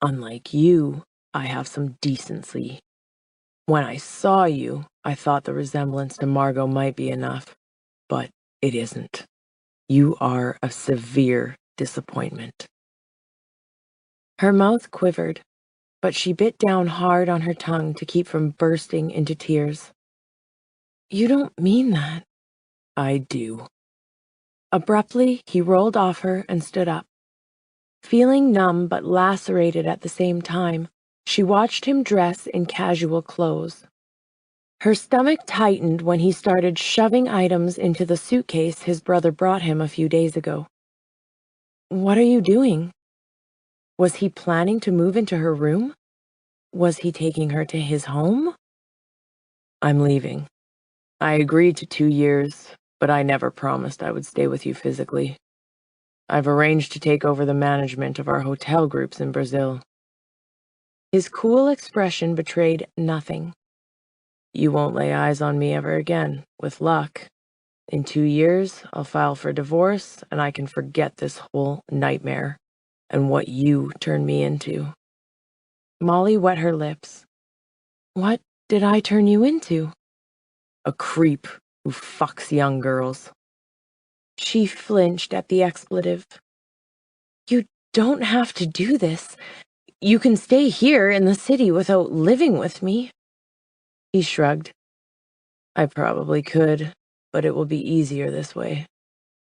Unlike you, I have some decency. When I saw you, I thought the resemblance to Margot might be enough, but it isn't. You are a severe disappointment. Her mouth quivered, but she bit down hard on her tongue to keep from bursting into tears. You don't mean that. I do. Abruptly, he rolled off her and stood up. Feeling numb but lacerated at the same time, she watched him dress in casual clothes. Her stomach tightened when he started shoving items into the suitcase his brother brought him a few days ago. What are you doing? Was he planning to move into her room? Was he taking her to his home? I'm leaving. I agreed to 2 years, but I never promised I would stay with you physically. I've arranged to take over the management of our hotel groups in Brazil. His cool expression betrayed nothing. You won't lay eyes on me ever again, with luck. In 2 years, I'll file for divorce, and I can forget this whole nightmare and what you turned me into. Molly wet her lips. What did I turn you into? A creep who fucks young girls. She flinched at the expletive. You don't have to do this. You can stay here in the city without living with me. He shrugged. I probably could, but it will be easier this way.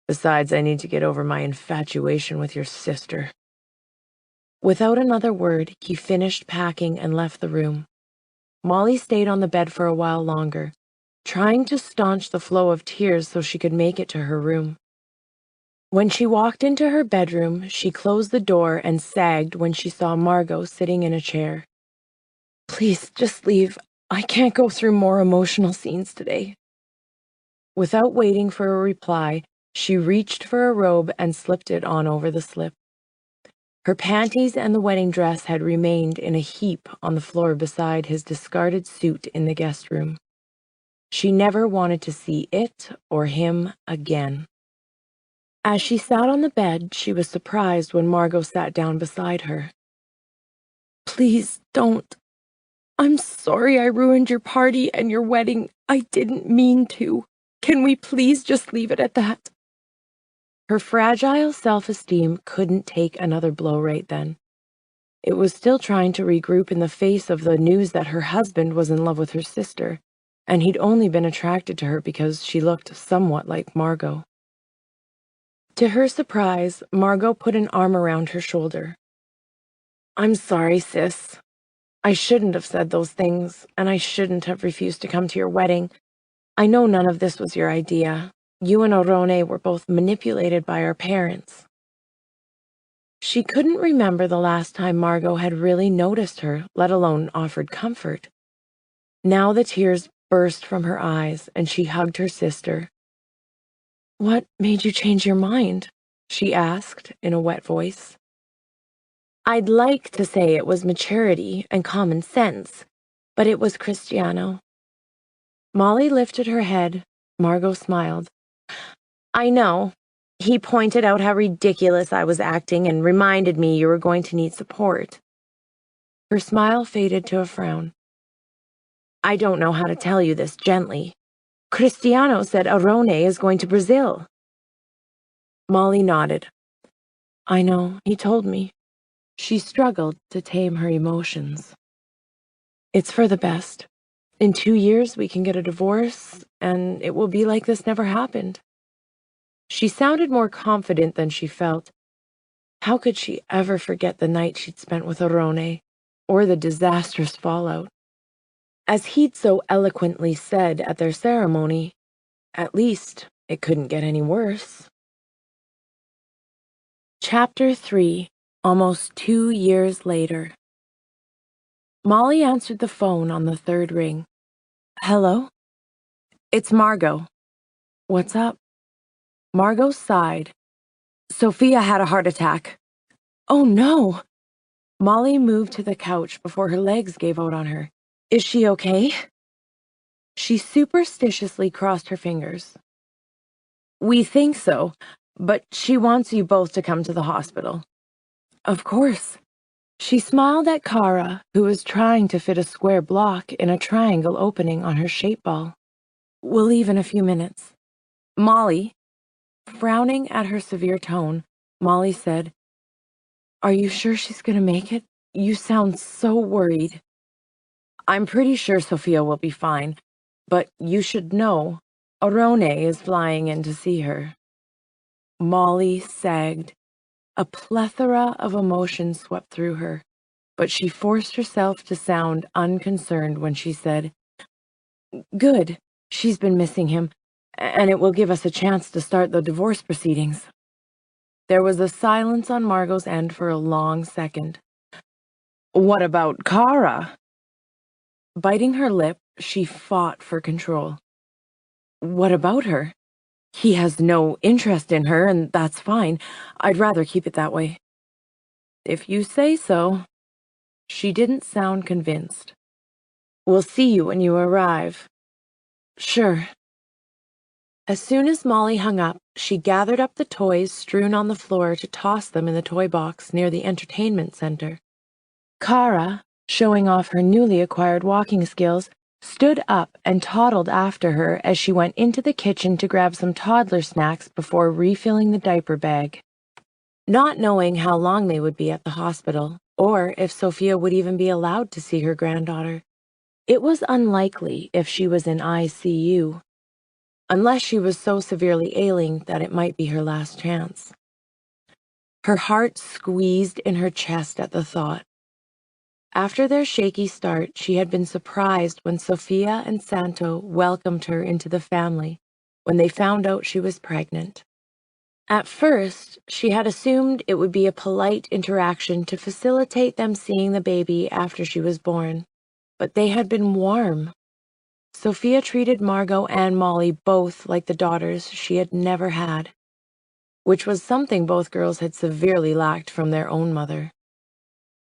Besides, I need to get over my infatuation with your sister. Without another word, he finished packing and left the room. Molly stayed on the bed for a while longer, trying to staunch the flow of tears so she could make it to her room. When she walked into her bedroom, she closed the door and sagged when she saw Margot sitting in a chair. Please, just leave. I can't go through more emotional scenes today. Without waiting for a reply, she reached for a robe and slipped it on over the slip. Her panties and the wedding dress had remained in a heap on the floor beside his discarded suit in the guest room. She never wanted to see it or him again. As she sat on the bed, she was surprised when Margot sat down beside her. "Please don't. I'm sorry I ruined your party and your wedding. I didn't mean to. Can we please just leave it at that?" Her fragile self-esteem couldn't take another blow right then. It was still trying to regroup in the face of the news that her husband was in love with her sister, and he'd only been attracted to her because she looked somewhat like Margot. To her surprise, Margot put an arm around her shoulder. "I'm sorry, sis. I shouldn't have said those things, and I shouldn't have refused to come to your wedding. I know none of this was your idea. You and Orone were both manipulated by our parents." She couldn't remember the last time Margot had really noticed her, let alone offered comfort. Now the tears burst from her eyes, and she hugged her sister. "What made you change your mind?" she asked in a wet voice. "I'd like to say it was maturity and common sense, but it was Cristiano." Molly lifted her head. Margot smiled. "I know. He pointed out how ridiculous I was acting and reminded me you were going to need support." Her smile faded to a frown. "I don't know how to tell you this gently. Cristiano said Orone is going to Brazil." Molly nodded. "I know, he told me." She struggled to tame her emotions. "It's for the best. In 2 years we can get a divorce, and it will be like this never happened." She sounded more confident than she felt. How could she ever forget the night she'd spent with Orone, or the disastrous fallout? As he'd so eloquently said at their ceremony, at least it couldn't get any worse. Chapter 3, almost 2 years later. Molly answered the phone on the third ring. "Hello? It's Margot." "What's up?" Margot sighed. "Sophia had a heart attack." "Oh, no." Molly moved to the couch before her legs gave out on her. "Is she okay?" She superstitiously crossed her fingers. "We think so, but she wants you both to come to the hospital." "Of course." She smiled at Kara, who was trying to fit a square block in a triangle opening on her shape ball. "We'll leave in a few minutes." "Molly." Frowning at her severe tone, Molly said, "Are you sure she's going to make it? You sound so worried." "I'm pretty sure Sophia will be fine, but you should know, Orone is flying in to see her." Molly sagged. A plethora of emotions swept through her, but she forced herself to sound unconcerned when she said, "Good. She's been missing him, and it will give us a chance to start the divorce proceedings." There was a silence on Margot's end for a long second. "What about Kara?" Biting her lip, she fought for control. "What about her? He has no interest in her, and that's fine. I'd rather keep it that way." "If you say so." She didn't sound convinced. "We'll see you when you arrive." "Sure." As soon as Molly hung up, she gathered up the toys strewn on the floor to toss them in the toy box near the entertainment center. Kara, showing off her newly acquired walking skills, stood up and toddled after her as she went into the kitchen to grab some toddler snacks before refilling the diaper bag. Not knowing how long they would be at the hospital, or if Sophia would even be allowed to see her granddaughter, it was unlikely if she was in ICU, unless she was so severely ailing that it might be her last chance. Her heart squeezed in her chest at the thought. After their shaky start, she had been surprised when Sophia and Santo welcomed her into the family when they found out she was pregnant. At first, she had assumed it would be a polite interaction to facilitate them seeing the baby after she was born, but they had been warm. Sophia treated Margot and Molly both like the daughters she had never had. which was something both girls had severely lacked from their own mother.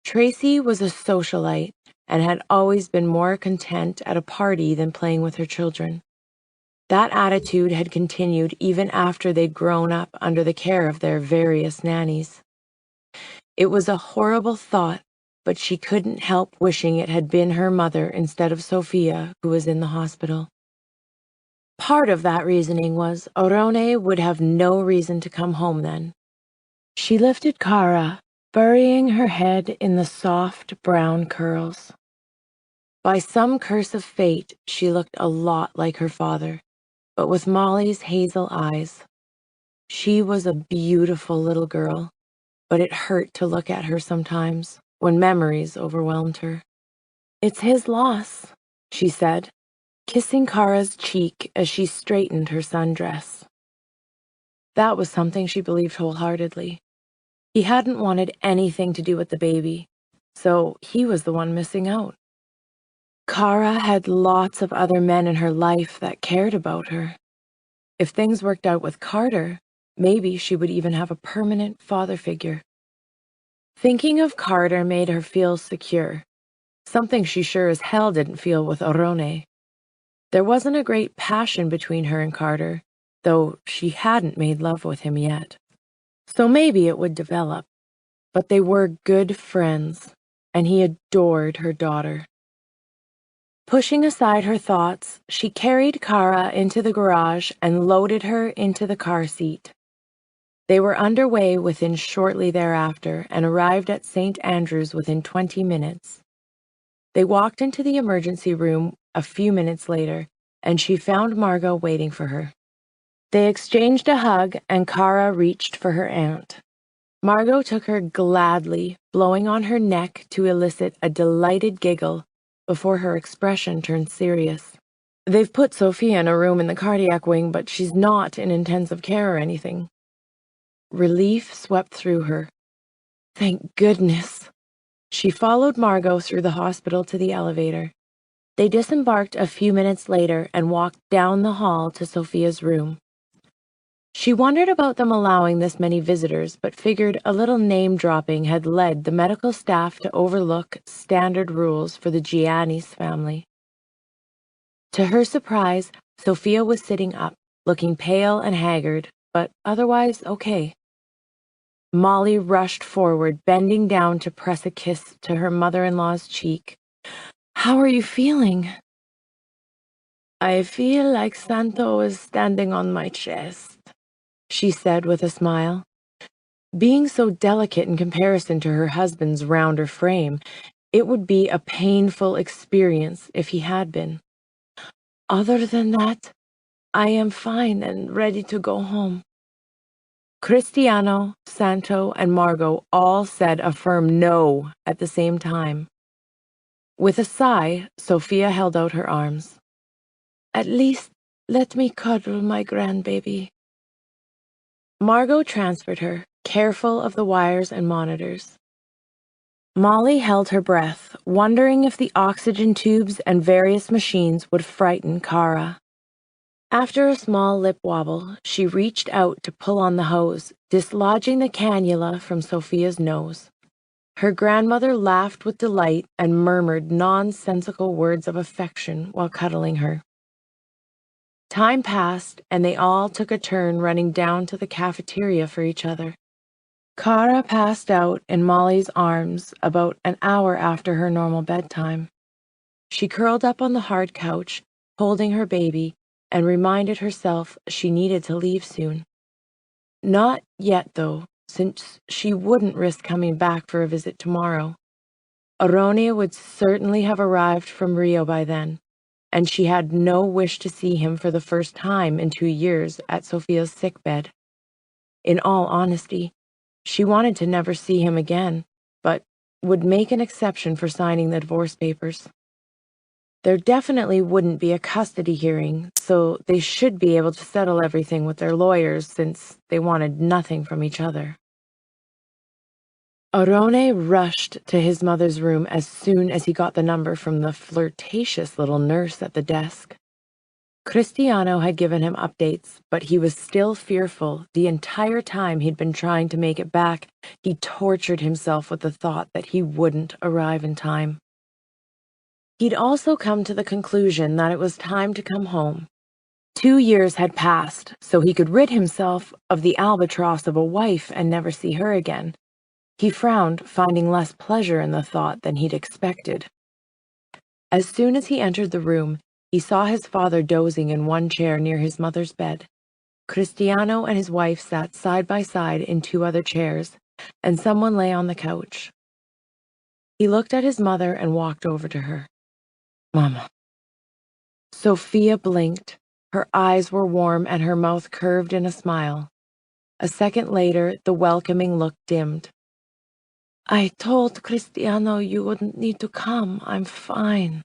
Tracy was a socialite and had always been more content at a party than playing with her children. That attitude had continued even after they'd grown up under the care of their various nannies. It was a horrible thought, but she couldn't help wishing it had been her mother instead of Sophia who was in the hospital. Part of that reasoning was Orone would have no reason to come home then. She lifted Kara, burying her head in the soft brown curls. By some curse of fate, she looked a lot like her father, but with Molly's hazel eyes. She was a beautiful little girl, but it hurt to look at her sometimes when memories overwhelmed her. "It's his loss," she said, kissing Kara's cheek as she straightened her sundress. That was something she believed wholeheartedly. He hadn't wanted anything to do with the baby, so he was the one missing out. Kara had lots of other men in her life that cared about her. If things worked out with Carter, maybe she would even have a permanent father figure. Thinking of Carter made her feel secure, something she sure as hell didn't feel with Orone. There wasn't a great passion between her and Carter, though she hadn't made love with him yet. So maybe it would develop. But they were good friends, and he adored her daughter. Pushing aside her thoughts, she carried Kara into the garage and loaded her into the car seat. They were underway within shortly thereafter and arrived at St. Andrews within 20 minutes. They walked into the emergency room a few minutes later, and she found Margot waiting for her. They exchanged a hug, and Kara reached for her aunt. Margot took her gladly, blowing on her neck to elicit a delighted giggle before her expression turned serious. "They've put Sophia in a room in the cardiac wing, but she's not in intensive care or anything." Relief swept through her. Thank goodness. She followed Margot through the hospital to the elevator. They disembarked a few minutes later and walked down the hall to Sophia's room. She wondered about them allowing this many visitors, but figured a little name-dropping had led the medical staff to overlook standard rules for the Giannis family. To her surprise, Sophia was sitting up, looking pale and haggard, but otherwise okay. Molly rushed forward, bending down to press a kiss to her mother-in-law's cheek. "How are you feeling?" "I feel like Santo is standing on my chest," she said with a smile. Being so delicate in comparison to her husband's rounder frame, it would be a painful experience if he had been. "Other than that, I am fine and ready to go home." Cristiano, Santo, and Margot all said a firm no at the same time. With a sigh, Sophia held out her arms. "At least let me cuddle my grandbaby." Margot transferred her, careful of the wires and monitors. Molly held her breath, wondering if the oxygen tubes and various machines would frighten Kara. After a small lip wobble, she reached out to pull on the hose, dislodging the cannula from Sophia's nose. Her grandmother laughed with delight and murmured nonsensical words of affection while cuddling her. Time passed, and they all took a turn running down to the cafeteria for each other. Kara passed out in Molly's arms about an hour after her normal bedtime. She curled up on the hard couch, holding her baby, and reminded herself she needed to leave soon. Not yet, though, since she wouldn't risk coming back for a visit tomorrow. Aronia would certainly have arrived from Rio by then, and she had no wish to see him for the first time in 2 years at Sophia's sickbed. In all honesty, she wanted to never see him again, but would make an exception for signing the divorce papers. There definitely wouldn't be a custody hearing, so they should be able to settle everything with their lawyers since they wanted nothing from each other. Orone rushed to his mother's room as soon as he got the number from the flirtatious little nurse at the desk. Cristiano had given him updates, but he was still fearful. The entire time he'd been trying to make it back, he tortured himself with the thought that he wouldn't arrive in time. He'd also come to the conclusion that it was time to come home. 2 years had passed, so he could rid himself of the albatross of a wife and never see her again. He frowned, finding less pleasure in the thought than he'd expected. As soon as he entered the room, he saw his father dozing in one chair near his mother's bed. Cristiano and his wife sat side by side in 2 other chairs, and someone lay on the couch. He looked at his mother and walked over to her. "Mama." Sophia blinked. Her eyes were warm and her mouth curved in a smile. A second later, the welcoming look dimmed. "I told Cristiano you wouldn't need to come. I'm fine."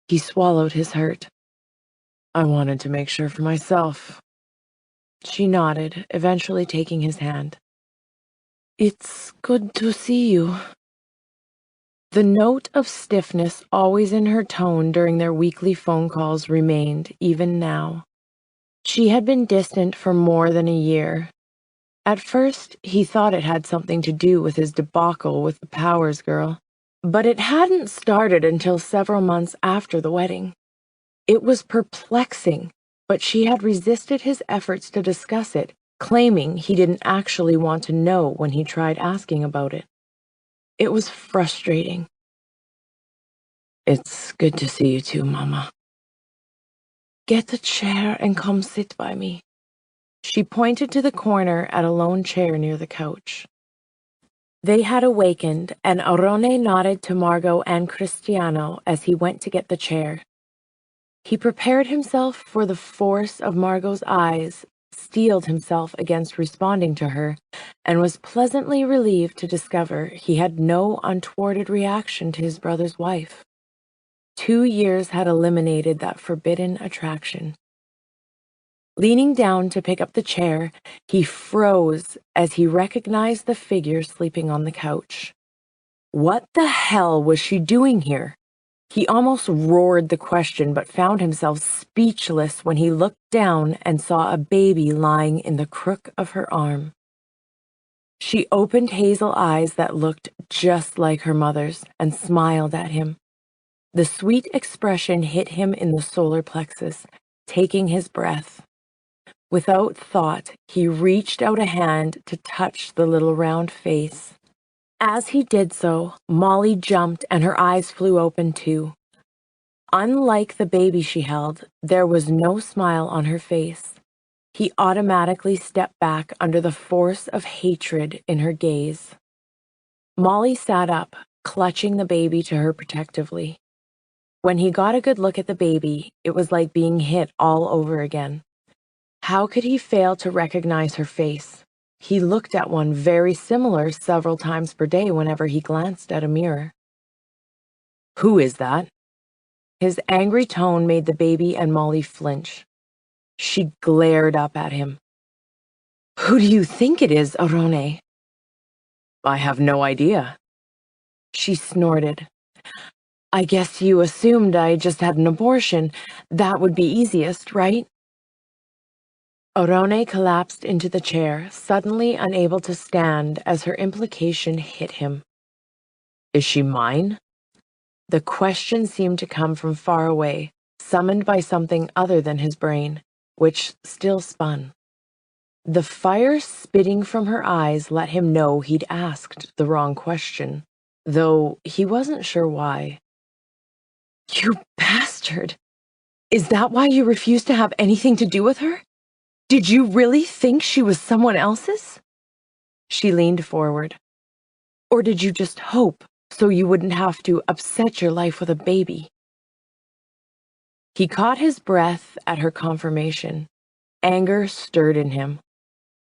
He swallowed his hurt. "I wanted to make sure for myself." She nodded, eventually taking his hand. "It's good to see you." The note of stiffness always in her tone during their weekly phone calls remained, even now. She had been distant for more than a year. At first, he thought it had something to do with his debacle with the Powers girl, but it hadn't started until several months after the wedding. It was perplexing, but she had resisted his efforts to discuss it, claiming he didn't actually want to know when he tried asking about it. It was frustrating. "It's good to see you too, Mama." "Get a chair and come sit by me." She pointed to the corner at a lone chair near the couch. They had awakened, and Arone nodded to Margot and Cristiano as he went to get the chair. He prepared himself for the force of Margot's eyes, steeled himself against responding to her, and was pleasantly relieved to discover he had no untoward reaction to his brother's wife. 2 years had eliminated that forbidden attraction. Leaning down to pick up the chair, he froze as he recognized the figure sleeping on the couch. What the hell was she doing here? He almost roared the question, but found himself speechless when he looked down and saw a baby lying in the crook of her arm. She opened hazel eyes that looked just like her mother's and smiled at him. The sweet expression hit him in the solar plexus, taking his breath. Without thought, he reached out a hand to touch the little round face. As he did so, Molly jumped and her eyes flew open too. Unlike the baby she held, there was no smile on her face. He automatically stepped back under the force of hatred in her gaze. Molly sat up, clutching the baby to her protectively. When he got a good look at the baby, it was like being hit all over again. How could he fail to recognize her face? He looked at one very similar several times per day whenever he glanced at a mirror. "Who is that?" His angry tone made the baby and Molly flinch. She glared up at him. "Who do you think it is, Arone?" "I have no idea." She snorted. "I guess you assumed I just had an abortion. That would be easiest, right?" Arone collapsed into the chair, suddenly unable to stand as her implication hit him. "Is she mine?" The question seemed to come from far away, summoned by something other than his brain, which still spun. The fire spitting from her eyes let him know he'd asked the wrong question, though he wasn't sure why. "You bastard! Is that why you refused to have anything to do with her? Did you really think she was someone else's?" She leaned forward. "Or did you just hope so you wouldn't have to upset your life with a baby?" He caught his breath at her confirmation. Anger stirred in him.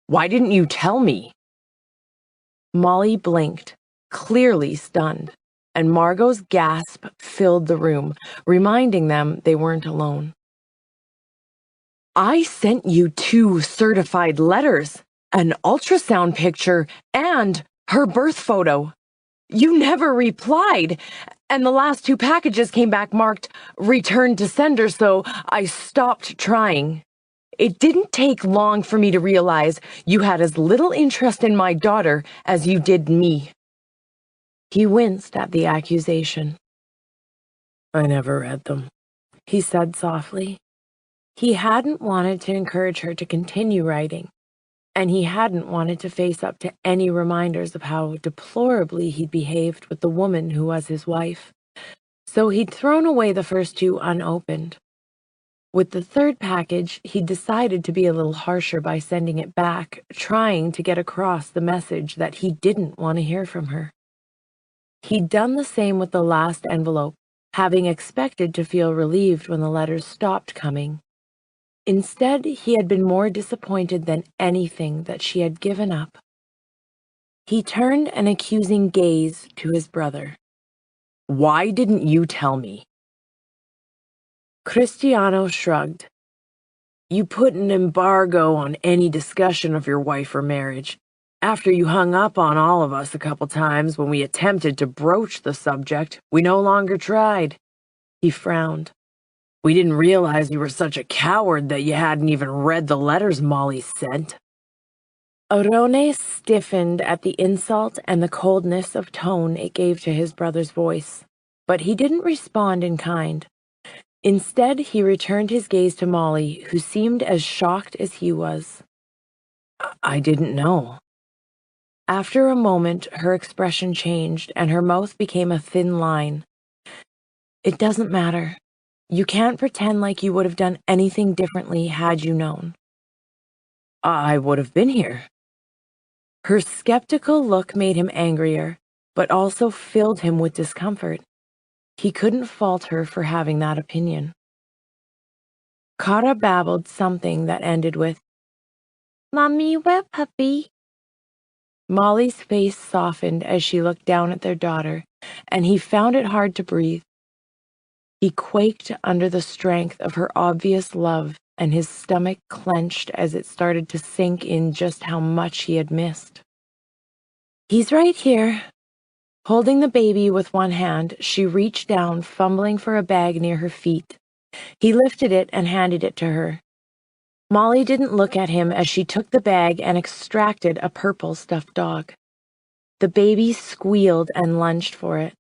"Why didn't you tell me?" Molly blinked, clearly stunned, and Margot's gasp filled the room, reminding them they weren't alone. "I sent you 2 certified letters, an ultrasound picture, and her birth photo. You never replied, And the last 2 packages came back marked "Return to Sender," so I stopped trying. It didn't take long for me to realize you had as little interest in my daughter as you did me. He winced at the accusation. I never read them, he said softly. He hadn't wanted to encourage her to continue writing, and he hadn't wanted to face up to any reminders of how deplorably he'd behaved with the woman who was his wife. So he'd thrown away the first 2 unopened. With the 3rd package, he'd decided to be a little harsher by sending it back, trying to get across the message that he didn't want to hear from her. He'd done the same with the last envelope, having expected to feel relieved when the letters stopped coming. Instead, he had been more disappointed than anything that she had given up. He turned an accusing gaze to his brother. Why didn't you tell me? Cristiano shrugged. You put an embargo on any discussion of your wife or marriage. After you hung up on all of us a couple times when we attempted to broach the subject, we no longer tried. He frowned. We didn't realize you were such a coward that you hadn't even read the letters Molly sent. Orone stiffened at the insult and the coldness of tone it gave to his brother's voice, but he didn't respond in kind. Instead, he returned his gaze to Molly, who seemed as shocked as he was. I didn't know. After a moment, her expression changed, and her mouth became a thin line. It doesn't matter. You can't pretend like you would have done anything differently had you known. I would have been here. Her skeptical look made him angrier, but also filled him with discomfort. He couldn't fault her for having that opinion. Kara babbled something that ended with, "Mommy, where puppy?" Molly's face softened as she looked down at their daughter, and he found it hard to breathe. He quaked under the strength of her obvious love, and his stomach clenched as it started to sink in just how much he had missed. "He's right here." Holding the baby with one hand, she reached down, fumbling for a bag near her feet. He lifted it and handed it to her. Molly didn't look at him as she took the bag and extracted a purple stuffed dog. The baby squealed and lunged for it.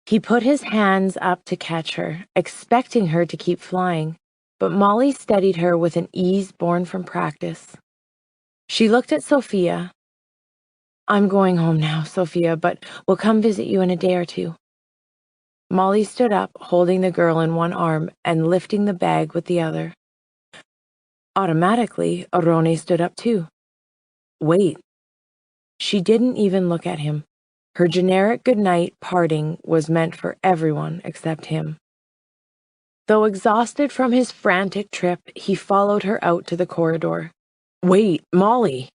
He put his hands up to catch her, expecting her to keep flying, but Molly steadied her with an ease born from practice. She looked at Sophia. "I'm going home now, Sophia, but we'll come visit you in a day or 2. Molly stood up, holding the girl in one arm and lifting the bag with the other. Automatically, Orone stood up too. "Wait." She didn't even look at him. Her generic goodnight parting was meant for everyone except him. Though exhausted from his frantic trip, he followed her out to the corridor. "Wait, Molly."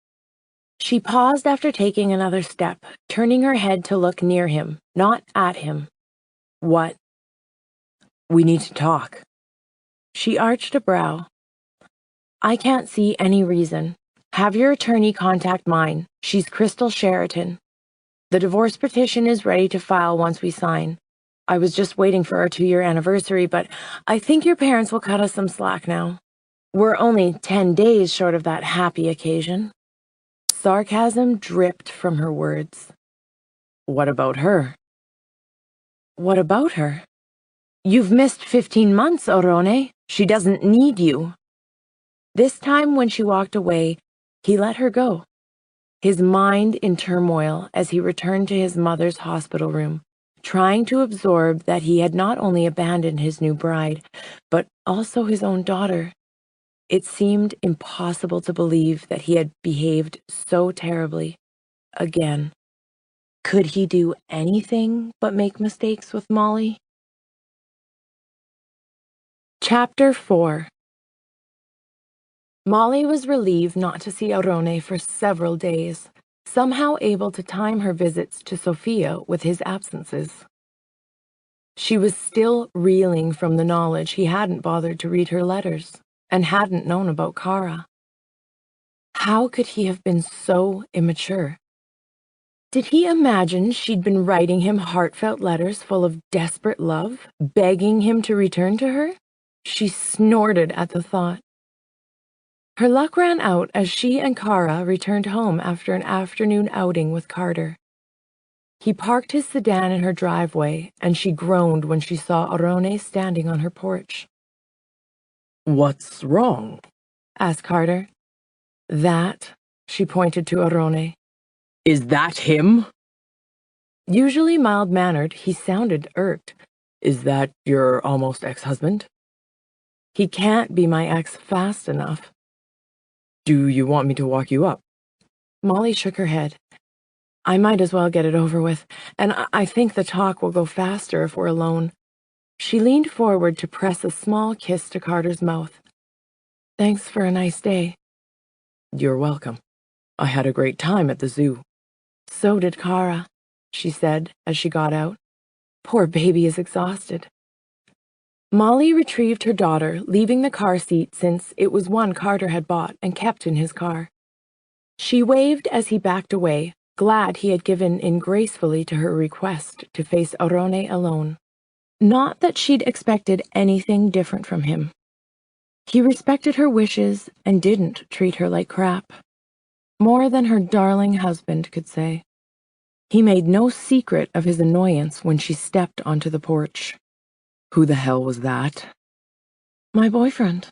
She paused after taking another step, turning her head to look near him, not at him. "What?" "We need to talk." She arched a brow. "I can't see any reason. Have your attorney contact mine. She's Crystal Sheraton. The divorce petition is ready to file once we sign. I was just waiting for our 2-year anniversary, but I think your parents will cut us some slack now. We're only 10 days short of that happy occasion." Sarcasm dripped from her words. "What about her?" "What about her? You've missed 15 months, Orone. She doesn't need you." This time when she walked away, he let her go, his mind in turmoil as he returned to his mother's hospital room, trying to absorb that he had not only abandoned his new bride, but also his own daughter. It seemed impossible to believe that he had behaved so terribly. Again. Could he do anything but make mistakes with Molly? Chapter 4. Molly was relieved not to see Orone for several days, somehow able to time her visits to Sophia with his absences. She was still reeling from the knowledge he hadn't bothered to read her letters and hadn't known about Kara. How could he have been so immature? Did he imagine she'd been writing him heartfelt letters full of desperate love, begging him to return to her? She snorted at the thought. Her luck ran out as she and Kara returned home after an afternoon outing with Carter. He parked his sedan in her driveway, and she groaned when she saw Arone standing on her porch. "What's wrong?" asked Carter. That, she pointed to Arone. "Is that him?" Usually mild-mannered, he sounded irked. "Is that your almost ex-husband?" He can't be my ex fast enough. "Do you want me to walk you up?" Molly shook her head. I might as well get it over with, and I think the talk will go faster if we're alone. She leaned forward to press a small kiss to Carter's mouth. Thanks for a nice day. "You're welcome. I had a great time at the zoo." So did Kara, she said as she got out. Poor baby is exhausted. Molly retrieved her daughter, leaving the car seat since it was one Carter had bought and kept in his car. She waved as he backed away, glad he had given in gracefully to her request to face Arone alone. Not that she'd expected anything different from him. He respected her wishes and didn't treat her like crap. More than her darling husband could say. He made no secret of his annoyance when she stepped onto the porch. "Who the hell was that?" My boyfriend,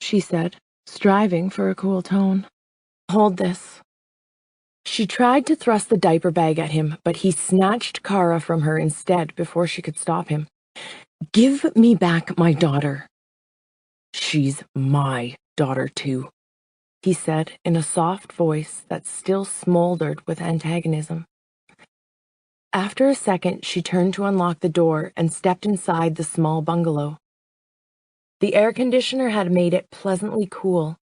she said, striving for a cool tone. Hold this. She tried to thrust the diaper bag at him, but he snatched Kara from her instead before she could stop him. Give me back my daughter. "She's my daughter, too," he said in a soft voice that still smoldered with antagonism. After a second, she turned to unlock the door and stepped inside the small bungalow. The air conditioner had made it pleasantly cool.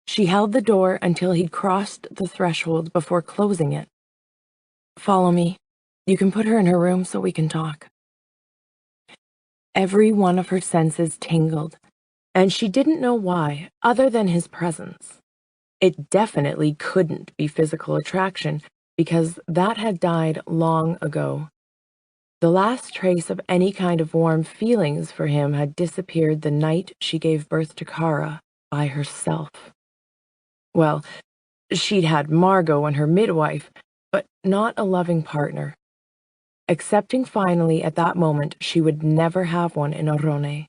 She held the door until he'd crossed the threshold before closing it. Follow me. You can put her in her room so we can talk. Every one of her senses tingled, and she didn't know why, other than his presence. It definitely couldn't be physical attraction, because that had died long ago. The last trace of any kind of warm feelings for him had disappeared the night she gave birth to Kara by herself. Well, she'd had Margot and her midwife, but not a loving partner. Accepting finally at that moment she would never have one in Arone.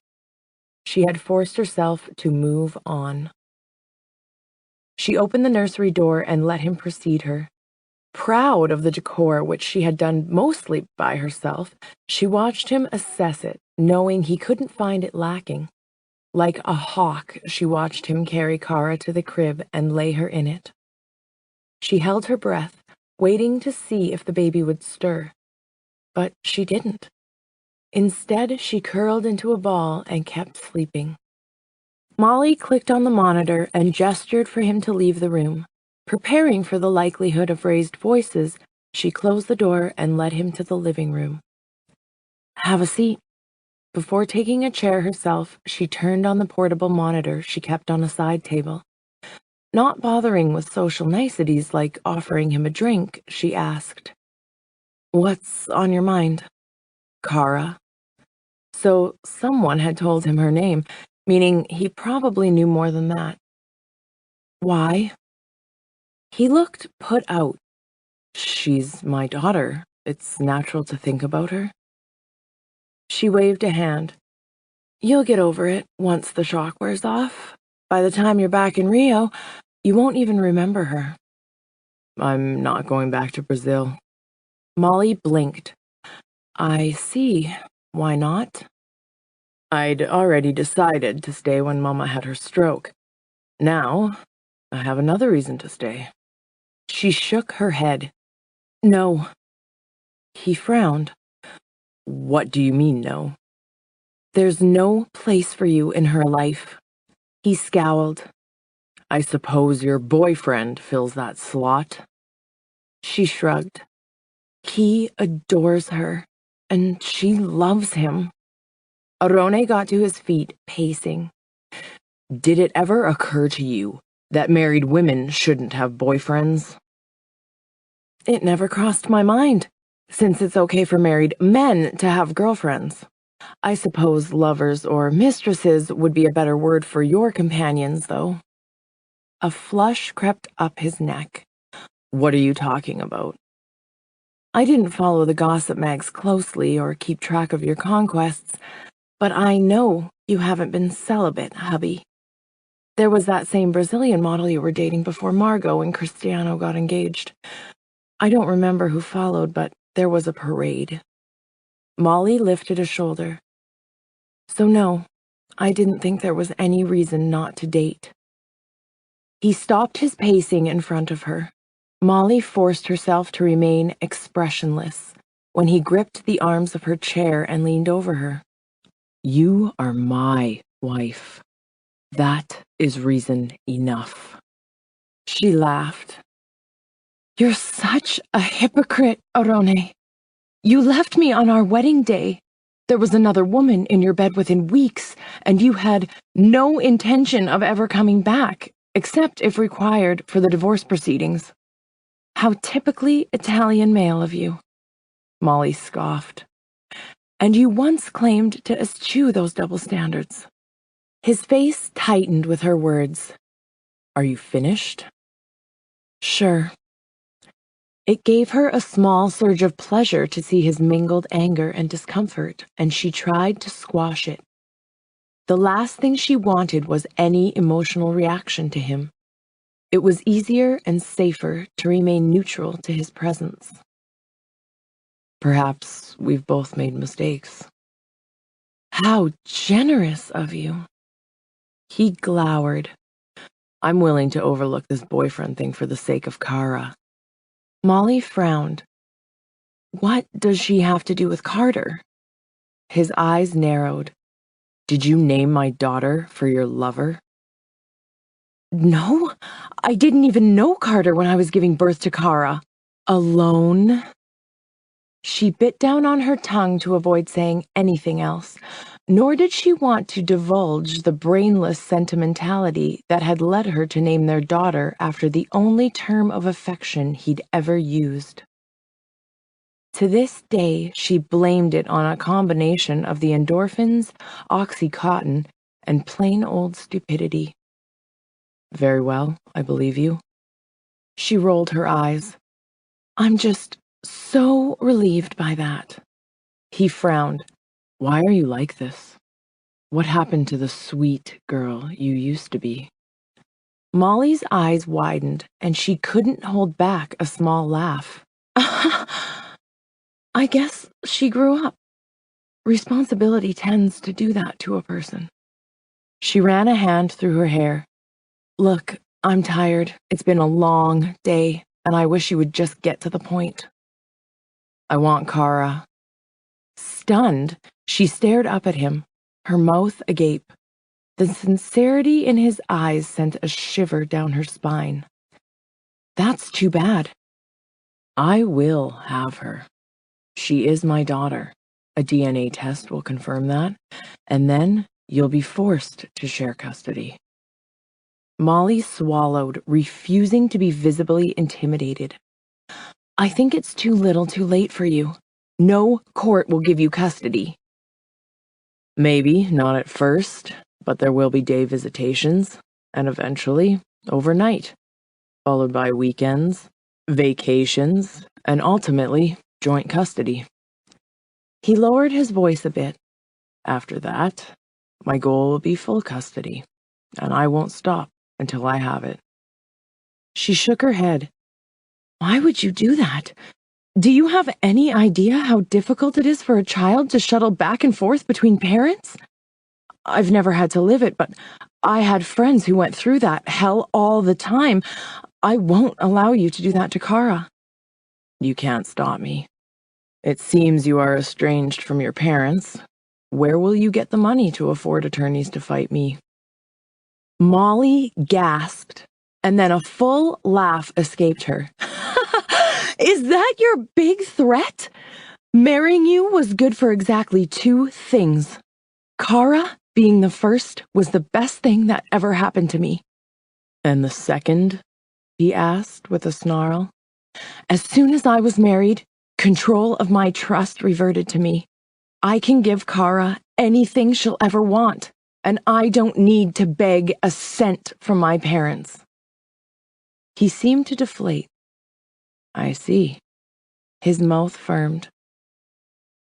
She had forced herself to move on. She opened the nursery door and let him precede her. Proud of the decor, which she had done mostly by herself, she watched him assess it, knowing he couldn't find it lacking. Like a hawk, she watched him carry Kara to the crib and lay her in it. She held her breath, waiting to see if the baby would stir. But she didn't. Instead, she curled into a ball and kept sleeping. Molly clicked on the monitor and gestured for him to leave the room. Preparing for the likelihood of raised voices, she closed the door and led him to the living room. Have a seat. Before taking a chair herself, she turned on the portable monitor she kept on a side table. Not bothering with social niceties like offering him a drink, she asked, What's on your mind? Kara. So someone had told him her name, meaning he probably knew more than that. Why? He looked put out. She's my daughter. It's natural to think about her. She waved a hand. You'll get over it once the shock wears off. By the time you're back in Rio, you won't even remember her. I'm not going back to Brazil. Molly blinked. I see. Why not? I'd already decided to stay when Mama had her stroke. Now, I have another reason to stay. She shook her head. No. He frowned. What do you mean, no? There's no place for you in her life. He scowled. I suppose your boyfriend fills that slot. She shrugged. He adores her, and she loves him. Arone got to his feet, pacing. Did it ever occur to you that married women shouldn't have boyfriends? It never crossed my mind, since it's okay for married men to have girlfriends. I suppose lovers or mistresses would be a better word for your companions, though. A flush crept up his neck. What are you talking about? I didn't follow the gossip mags closely or keep track of your conquests, but I know you haven't been celibate, hubby. There was that same Brazilian model you were dating before Margot and Cristiano got engaged. I don't remember who followed, but there was a parade. Molly lifted a shoulder. So no, I didn't think there was any reason not to date. He stopped his pacing in front of her. Molly forced herself to remain expressionless when he gripped the arms of her chair and leaned over her. You are my wife. That is reason enough. She laughed. You're such a hypocrite, Arone. You left me on our wedding day. There was another woman in your bed within weeks, and you had no intention of ever coming back, except if required for the divorce proceedings. How typically Italian male of you. Molly scoffed. And you once claimed to eschew those double standards. His face tightened with her words. Are you finished? Sure. It gave her a small surge of pleasure to see his mingled anger and discomfort, and she tried to squash it. The last thing she wanted was any emotional reaction to him. It was easier and safer to remain neutral to his presence. Perhaps we've both made mistakes. How generous of you. He glowered. I'm willing to overlook this boyfriend thing for the sake of Kara. Molly frowned. What does she have to do with Carter? His eyes narrowed. Did you name my daughter for your lover? No, I didn't even know Carter when I was giving birth to Kara. Alone? She bit down on her tongue to avoid saying anything else, nor did she want to divulge the brainless sentimentality that had led her to name their daughter after the only term of affection he'd ever used. To this day, she blamed it on a combination of the endorphins, Oxycontin, and plain old stupidity. Very well, I believe you. She rolled her eyes. I'm just so relieved by that. He frowned. Why are you like this? What happened to the sweet girl you used to be? Molly's eyes widened, and she couldn't hold back a small laugh. I guess she grew up. Responsibility tends to do that to a person. She ran a hand through her hair. Look, I'm tired. It's been a long day, and I wish you would just get to the point. I want Kara. Stunned, she stared up at him, her mouth agape. The sincerity in his eyes sent a shiver down her spine. That's too bad. I will have her. She is my daughter. A DNA test will confirm that, and then you'll be forced to share custody. Molly swallowed, refusing to be visibly intimidated. I think it's too little too late for you. No court will give you custody. Maybe not at first, but there will be day visitations, and eventually, overnight, followed by weekends, vacations, and ultimately, joint custody. He lowered his voice a bit. After that, my goal will be full custody, and I won't stop until I have it. She shook her head. Why would you do that? Do you have any idea how difficult it is for a child to shuttle back and forth between parents? I've never had to live it, but I had friends who went through that hell all the time. I won't allow you to do that to Kara. You can't stop me. It seems you are estranged from your parents. Where will you get the money to afford attorneys to fight me? Molly gasped, and then a full laugh escaped her. Is that your big threat? Marrying you was good for exactly two things. Kara being the first was the best thing that ever happened to me. And the second? He asked with a snarl. As soon as I was married, control of my trust reverted to me. I can give Kara anything she'll ever want, and I don't need to beg a cent from my parents." He seemed to deflate. "I see." His mouth firmed.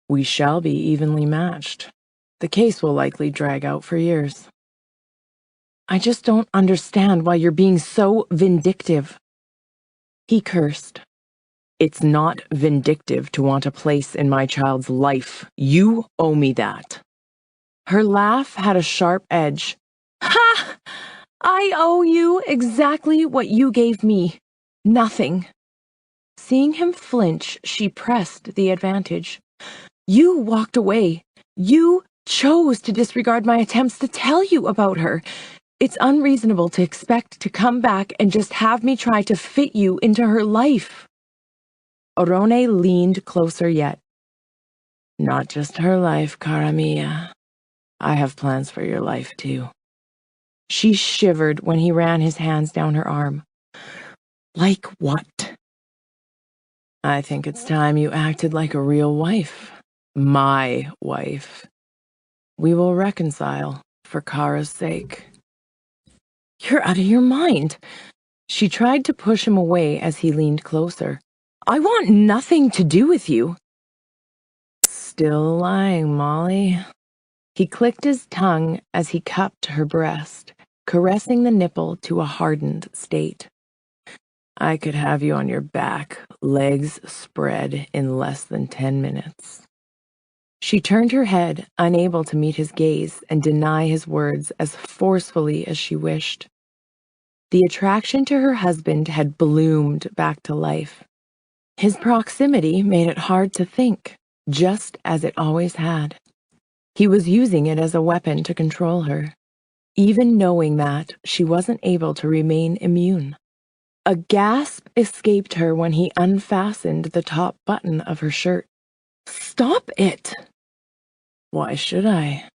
"We shall be evenly matched. The case will likely drag out for years." "I just don't understand why you're being so vindictive." He cursed. "It's not vindictive to want a place in my child's life. You owe me that." Her laugh had a sharp edge. "Ha! I owe you exactly what you gave me. Nothing." Seeing him flinch, she pressed the advantage. "You walked away. You chose to disregard my attempts to tell you about her. It's unreasonable to expect to come back and just have me try to fit you into her life." Orone leaned closer yet. "Not just her life, cara mia. I have plans for your life, too." She shivered when he ran his hands down her arm. "Like what?" "I think it's time you acted like a real wife. My wife. We will reconcile, for Kara's sake." "You're out of your mind." She tried to push him away as he leaned closer. "I want nothing to do with you." "Still lying, Molly." He clicked his tongue as he cupped her breast, caressing the nipple to a hardened state. "I could have you on your back, legs spread, in less than 10 minutes. She turned her head, unable to meet his gaze and deny his words as forcefully as she wished. The attraction to her husband had bloomed back to life. His proximity made it hard to think, just as it always had. He was using it as a weapon to control her. Even knowing that, she wasn't able to remain immune. A gasp escaped her when he unfastened the top button of her shirt. "Stop it!" "Why should I?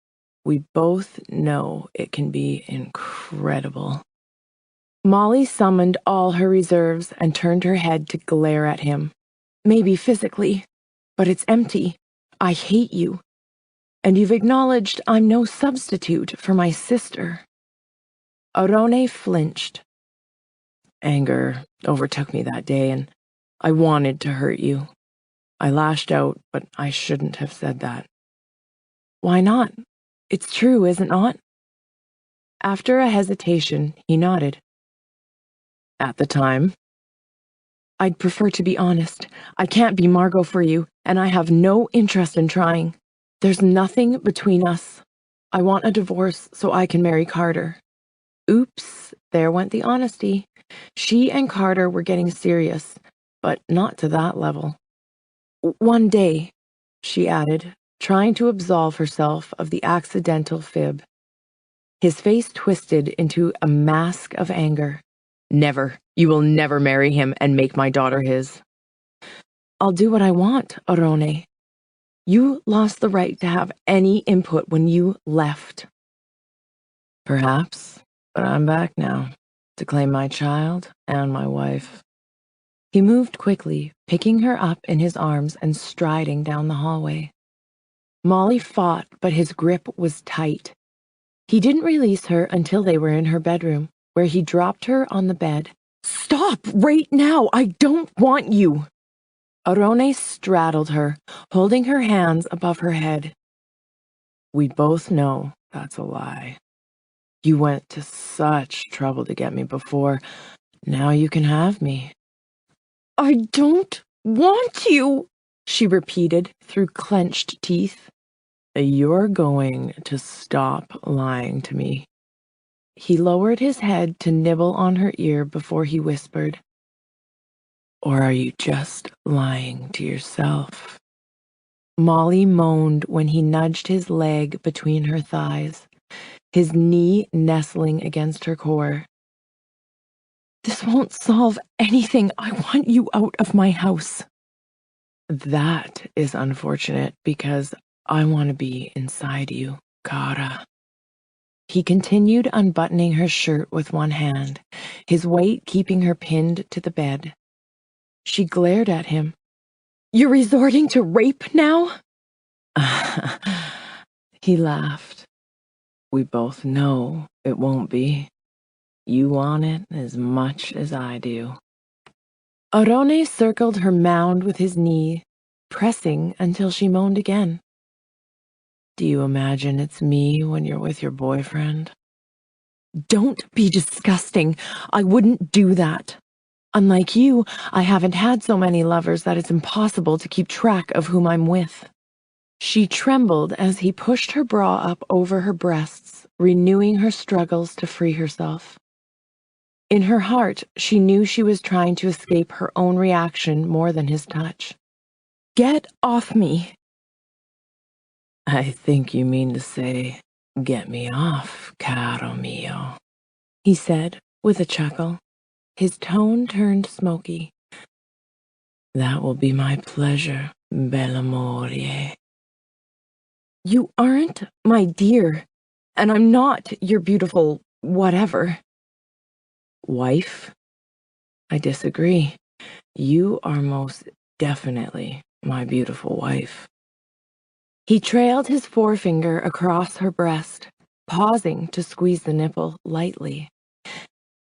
We both know it can be incredible." Molly summoned all her reserves and turned her head to glare at him. "Maybe physically, but it's empty. I hate you. And you've acknowledged I'm no substitute for my sister." Orone flinched. "Anger overtook me that day, and I wanted to hurt you. I lashed out, but I shouldn't have said that." "Why not? It's true, is it not?" After a hesitation, he nodded. "At the time?" "I'd prefer to be honest. I can't be Margot for you, and I have no interest in trying. There's nothing between us. I want a divorce so I can marry Carter." Oops, there went the honesty. She and Carter were getting serious, but not to that level. "One day," she added, trying to absolve herself of the accidental fib. His face twisted into a mask of anger. "Never. You will never marry him and make my daughter his." "I'll do what I want, Orone. You lost the right to have any input when you left." "Perhaps, but I'm back now, to claim my child and my wife." He moved quickly, picking her up in his arms and striding down the hallway. Molly fought, but his grip was tight. He didn't release her until they were in her bedroom, where he dropped her on the bed. "Stop right now! I don't want you!" Orone straddled her, holding her hands above her head. "We both know that's a lie. You went to such trouble to get me before. Now you can have me." "I don't want you," she repeated through clenched teeth. "You're going to stop lying to me." He lowered his head to nibble on her ear before he whispered, "Or are you just lying to yourself?" Molly moaned when he nudged his leg between her thighs, his knee nestling against her core. "This won't solve anything. I want you out of my house." "That is unfortunate because I want to be inside you, Kara." He continued unbuttoning her shirt with one hand, his weight keeping her pinned to the bed. She glared at him. You're resorting to rape now? He laughed. We both know it won't be. You want it as much as I do. Arone circled her mound with his knee, pressing until she moaned again. Do you imagine it's me when you're with your boyfriend? Don't be disgusting. I wouldn't do that. Unlike you, I haven't had so many lovers that it's impossible to keep track of whom I'm with. She trembled as he pushed her bra up over her breasts, renewing her struggles to free herself. In her heart, she knew she was trying to escape her own reaction more than his touch. Get off me. I think you mean to say, get me off, caro mio, he said with a chuckle. His tone turned smoky. That will be my pleasure, bell'amore. You aren't my dear, and I'm not your beautiful whatever. Wife? I disagree. You are most definitely my beautiful wife. He trailed his forefinger across her breast, pausing to squeeze the nipple lightly.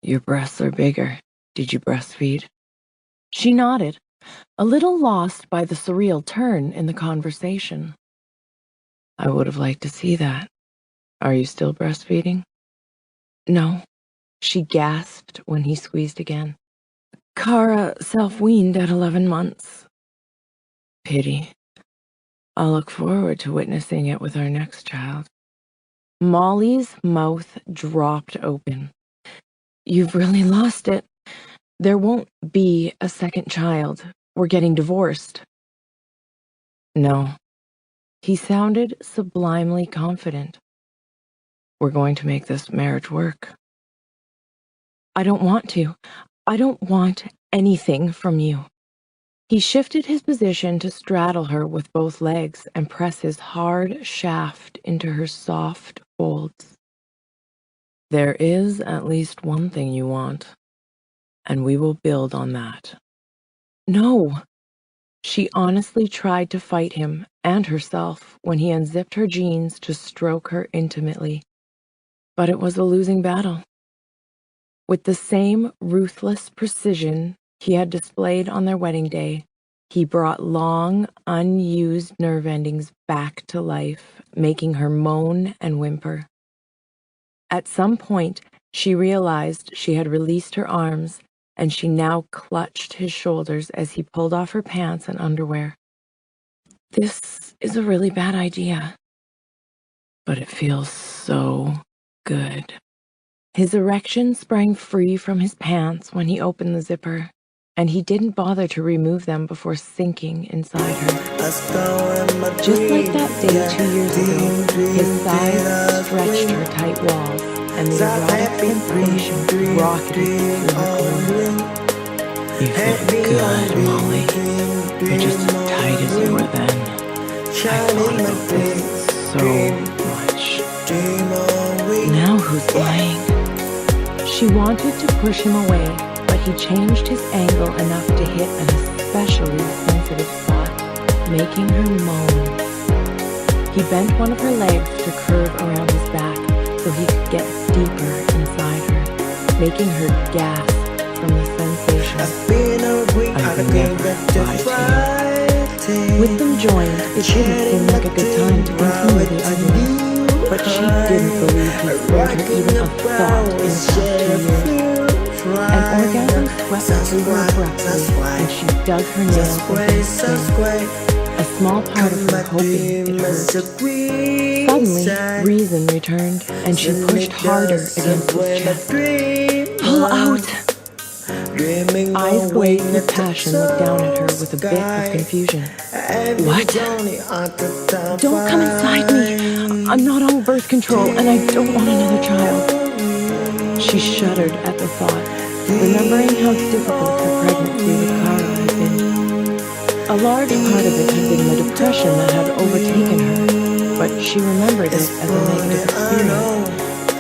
Your breasts are bigger. Did you breastfeed? She nodded, a little lost by the surreal turn in the conversation. I would have liked to see that. Are you still breastfeeding? No, she gasped when he squeezed again. Kara self-weaned at 11 months. Pity. I'll look forward to witnessing it with our next child. Molly's mouth dropped open. You've really lost it. There won't be a second child. We're getting divorced. No. He sounded sublimely confident. We're going to make this marriage work. I don't want to. I don't want anything from you. He shifted his position to straddle her with both legs and press his hard shaft into her soft folds. There is at least one thing you want, and we will build on that. No. She honestly tried to fight him and herself when he unzipped her jeans to stroke her intimately, but it was a losing battle. With the same ruthless precision he had displayed on their wedding day, he brought long, unused nerve endings back to life, making her moan and whimper. At some point, she realized she had released her arms, and she now clutched his shoulders as he pulled off her pants and underwear. This is a really bad idea. But it feels so good. His erection sprang free from his pants when he opened the zipper, and he didn't bother to remove them before sinking inside her. Just like that day 2 years ago, his thighs stretched her tight walls, and the erotic sensation rocketed through her core. You feel good, Molly. You're just as tight as you were then. I thought about this so much. Now who's lying? She wanted to push him away, but he changed his angle enough to hit an especially sensitive spot, making her moan. He bent one of her legs to curve around his back so he could get deeper inside her, making her gasp from the sensation. I would never lie to you. With them joined, it didn't seem like a good time to continue the argument, but she didn't believe he spared her even a thought in the past 2 years. An orgasm swept through her abruptly, and she dug her nails into his skin, a small part of her hoping it hurt. Suddenly, reason returned, and she pushed harder against his chest. Pull out! Eyes glazed with passion, looked down at her with a bit of confusion. What? Don't come inside me. I'm not on birth control, and I don't want another child. She shuddered at the thought, remembering how difficult her pregnancy with Kara had been. A large part of it had been the depression that had overtaken her, but she remembered it as a negative experience,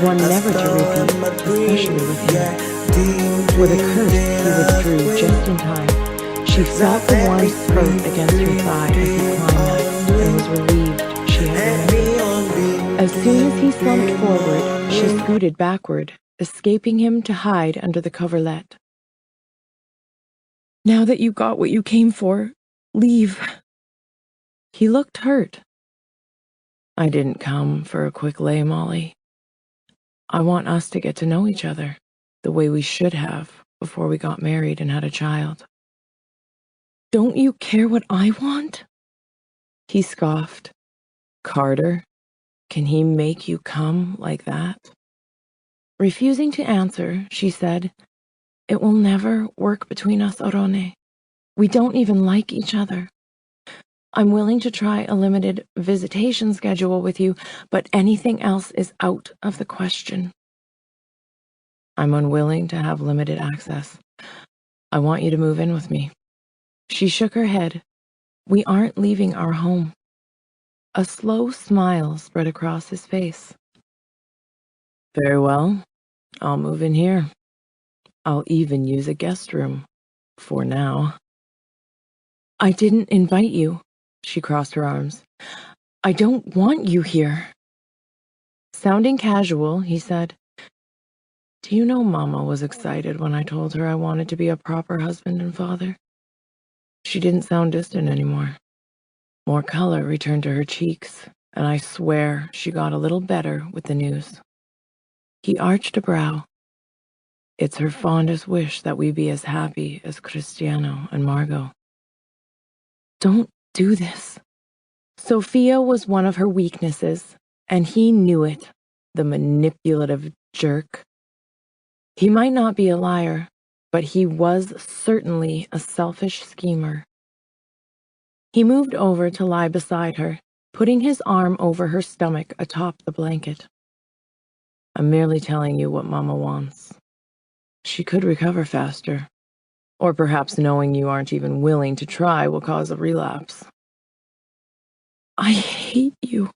one never to repeat, especially with him. With a curse, he withdrew just in time. She felt the warm spurt against her thigh as he climaxed and was relieved she had remembered. As soon as he slumped forward, she scooted backward, escaping him to hide under the coverlet. "Now that you got what you came for, leave." He looked hurt. "I didn't come for a quick lay, Molly. I want us to get to know each other the way we should have before we got married and had a child." "Don't you care what I want?" He scoffed. "Carter, can he make you come like that?" Refusing to answer, she said, "It will never work between us, Orone. We don't even like each other. I'm willing to try a limited visitation schedule with you, but anything else is out of the question." "I'm unwilling to have limited access. I want you to move in with me." She shook her head. "We aren't leaving our home." A slow smile spread across his face. "Very well, I'll move in here. I'll even use a guest room, for now." "I didn't invite you." She crossed her arms. "I don't want you here." Sounding casual, he said, "Do you know Mama was excited when I told her I wanted to be a proper husband and father?" She didn't sound distant anymore. More color returned to her cheeks, and I swear she got a little better with the news. He arched a brow. "It's her fondest wish that we be as happy as Cristiano and Margot." "Don't do this." Sophia was one of her weaknesses, and he knew it, the manipulative jerk. He might not be a liar, but he was certainly a selfish schemer. He moved over to lie beside her, putting his arm over her stomach atop the blanket. "I'm merely telling you what Mama wants. She could recover faster, or perhaps knowing you aren't even willing to try will cause a relapse." "I hate you,"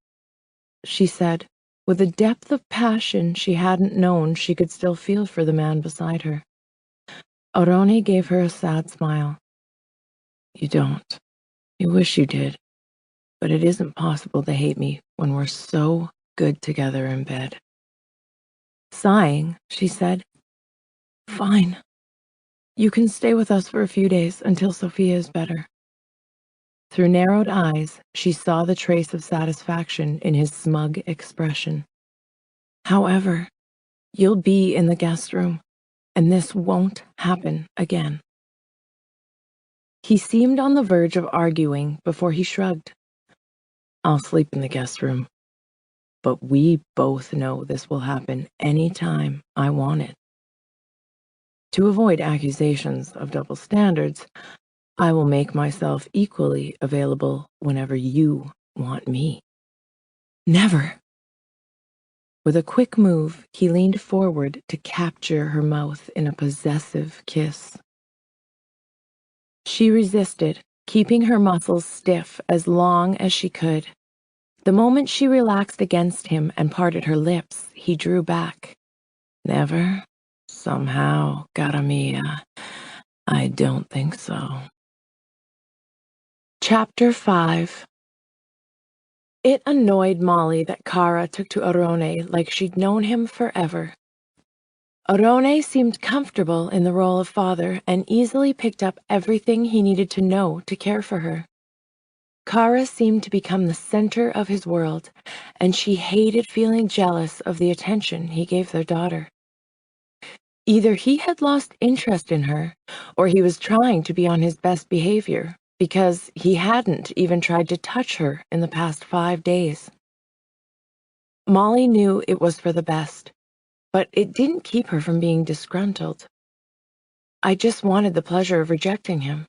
she said, with a depth of passion she hadn't known she could still feel for the man beside her. Orone gave her a sad smile. "You don't. You wish you did. But it isn't possible to hate me when we're so good together in bed." Sighing, she said, "Fine. You can stay with us for a few days until Sophia is better." Through narrowed eyes, she saw the trace of satisfaction in his smug expression. "However, you'll be in the guest room, and this won't happen again." He seemed on the verge of arguing before he shrugged. "I'll sleep in the guest room, but we both know this will happen any time I want it. To avoid accusations of double standards, I will make myself equally available whenever you want me." "Never." With a quick move, he leaned forward to capture her mouth in a possessive kiss. She resisted, keeping her muscles stiff as long as she could. The moment she relaxed against him and parted her lips, he drew back. "Never? Somehow, cara mia, I don't think so." Chapter 5. It annoyed Molly that Kara took to Orone like she'd known him forever. Orone seemed comfortable in the role of father and easily picked up everything he needed to know to care for her. Kara seemed to become the center of his world, and she hated feeling jealous of the attention he gave their daughter. Either he had lost interest in her, or he was trying to be on his best behavior, because he hadn't even tried to touch her in the past 5 days. Molly knew it was for the best, but it didn't keep her from being disgruntled. "I just wanted the pleasure of rejecting him."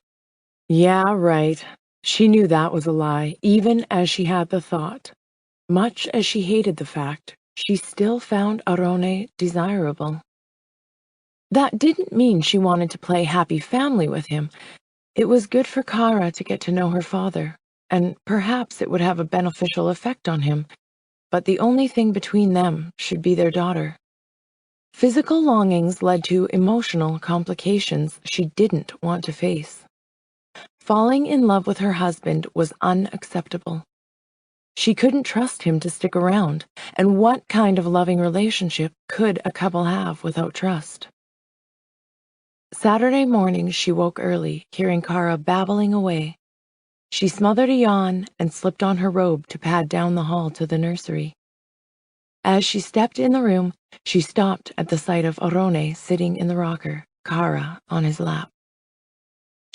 Yeah, right. She knew that was a lie, even as she had the thought. Much as she hated the fact, she still found Orone desirable. That didn't mean she wanted to play happy family with him. It was good for Kara to get to know her father, and perhaps it would have a beneficial effect on him, but the only thing between them should be their daughter. Physical longings led to emotional complications she didn't want to face. Falling in love with her husband was unacceptable. She couldn't trust him to stick around, and what kind of loving relationship could a couple have without trust? Saturday morning she woke early, hearing Kara babbling away. She smothered a yawn and slipped on her robe to pad down the hall to the nursery. As she stepped in the room, she stopped at the sight of Orone sitting in the rocker, Kara on his lap.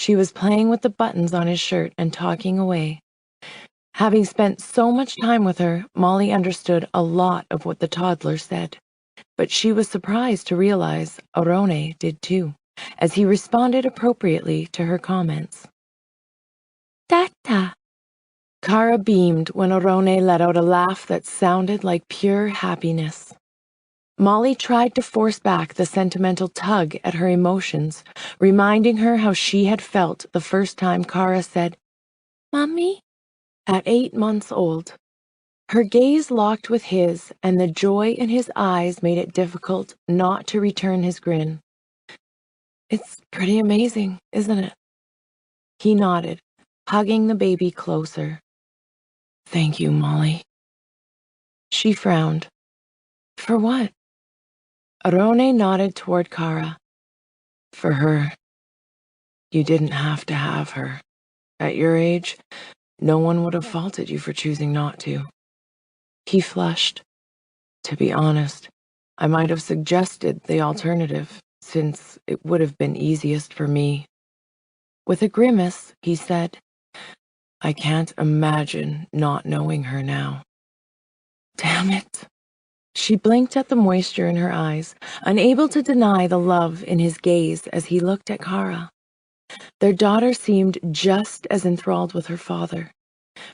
She was playing with the buttons on his shirt and talking away. Having spent so much time with her, Molly understood a lot of what the toddler said, but she was surprised to realize Orone did too, as he responded appropriately to her comments. Tata! Kara beamed when Orone let out a laugh that sounded like pure happiness. Molly tried to force back the sentimental tug at her emotions, reminding her how she had felt the first time Kara said, "Mommy?" at 8 months old. Her gaze locked with his, and the joy in his eyes made it difficult not to return his grin. "It's pretty amazing, isn't it?" He nodded, hugging the baby closer. "Thank you, Molly." She frowned. "For what?" Orone nodded toward Kara. "For her. You didn't have to have her. At your age, no one would have faulted you for choosing not to." He flushed. "To be honest, I might have suggested the alternative, since it would have been easiest for me." With a grimace, he said, "I can't imagine not knowing her now." Damn it. She blinked at the moisture in her eyes, unable to deny the love in his gaze as he looked at Kara. Their daughter seemed just as enthralled with her father.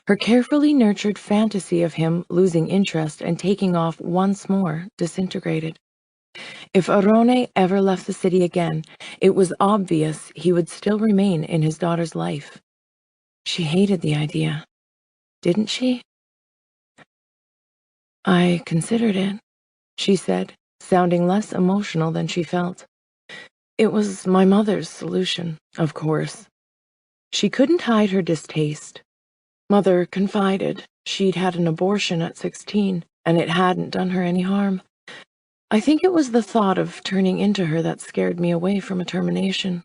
Her carefully nurtured fantasy of him losing interest and taking off once more disintegrated. If Orone ever left the city again, it was obvious he would still remain in his daughter's life. She hated the idea, didn't she? "I considered it," she said, sounding less emotional than she felt. "It was my mother's solution, of course." She couldn't hide her distaste. Mother confided she'd had an abortion at 16, and it hadn't done her any harm. I think it was the thought of turning into her that scared me away from a termination.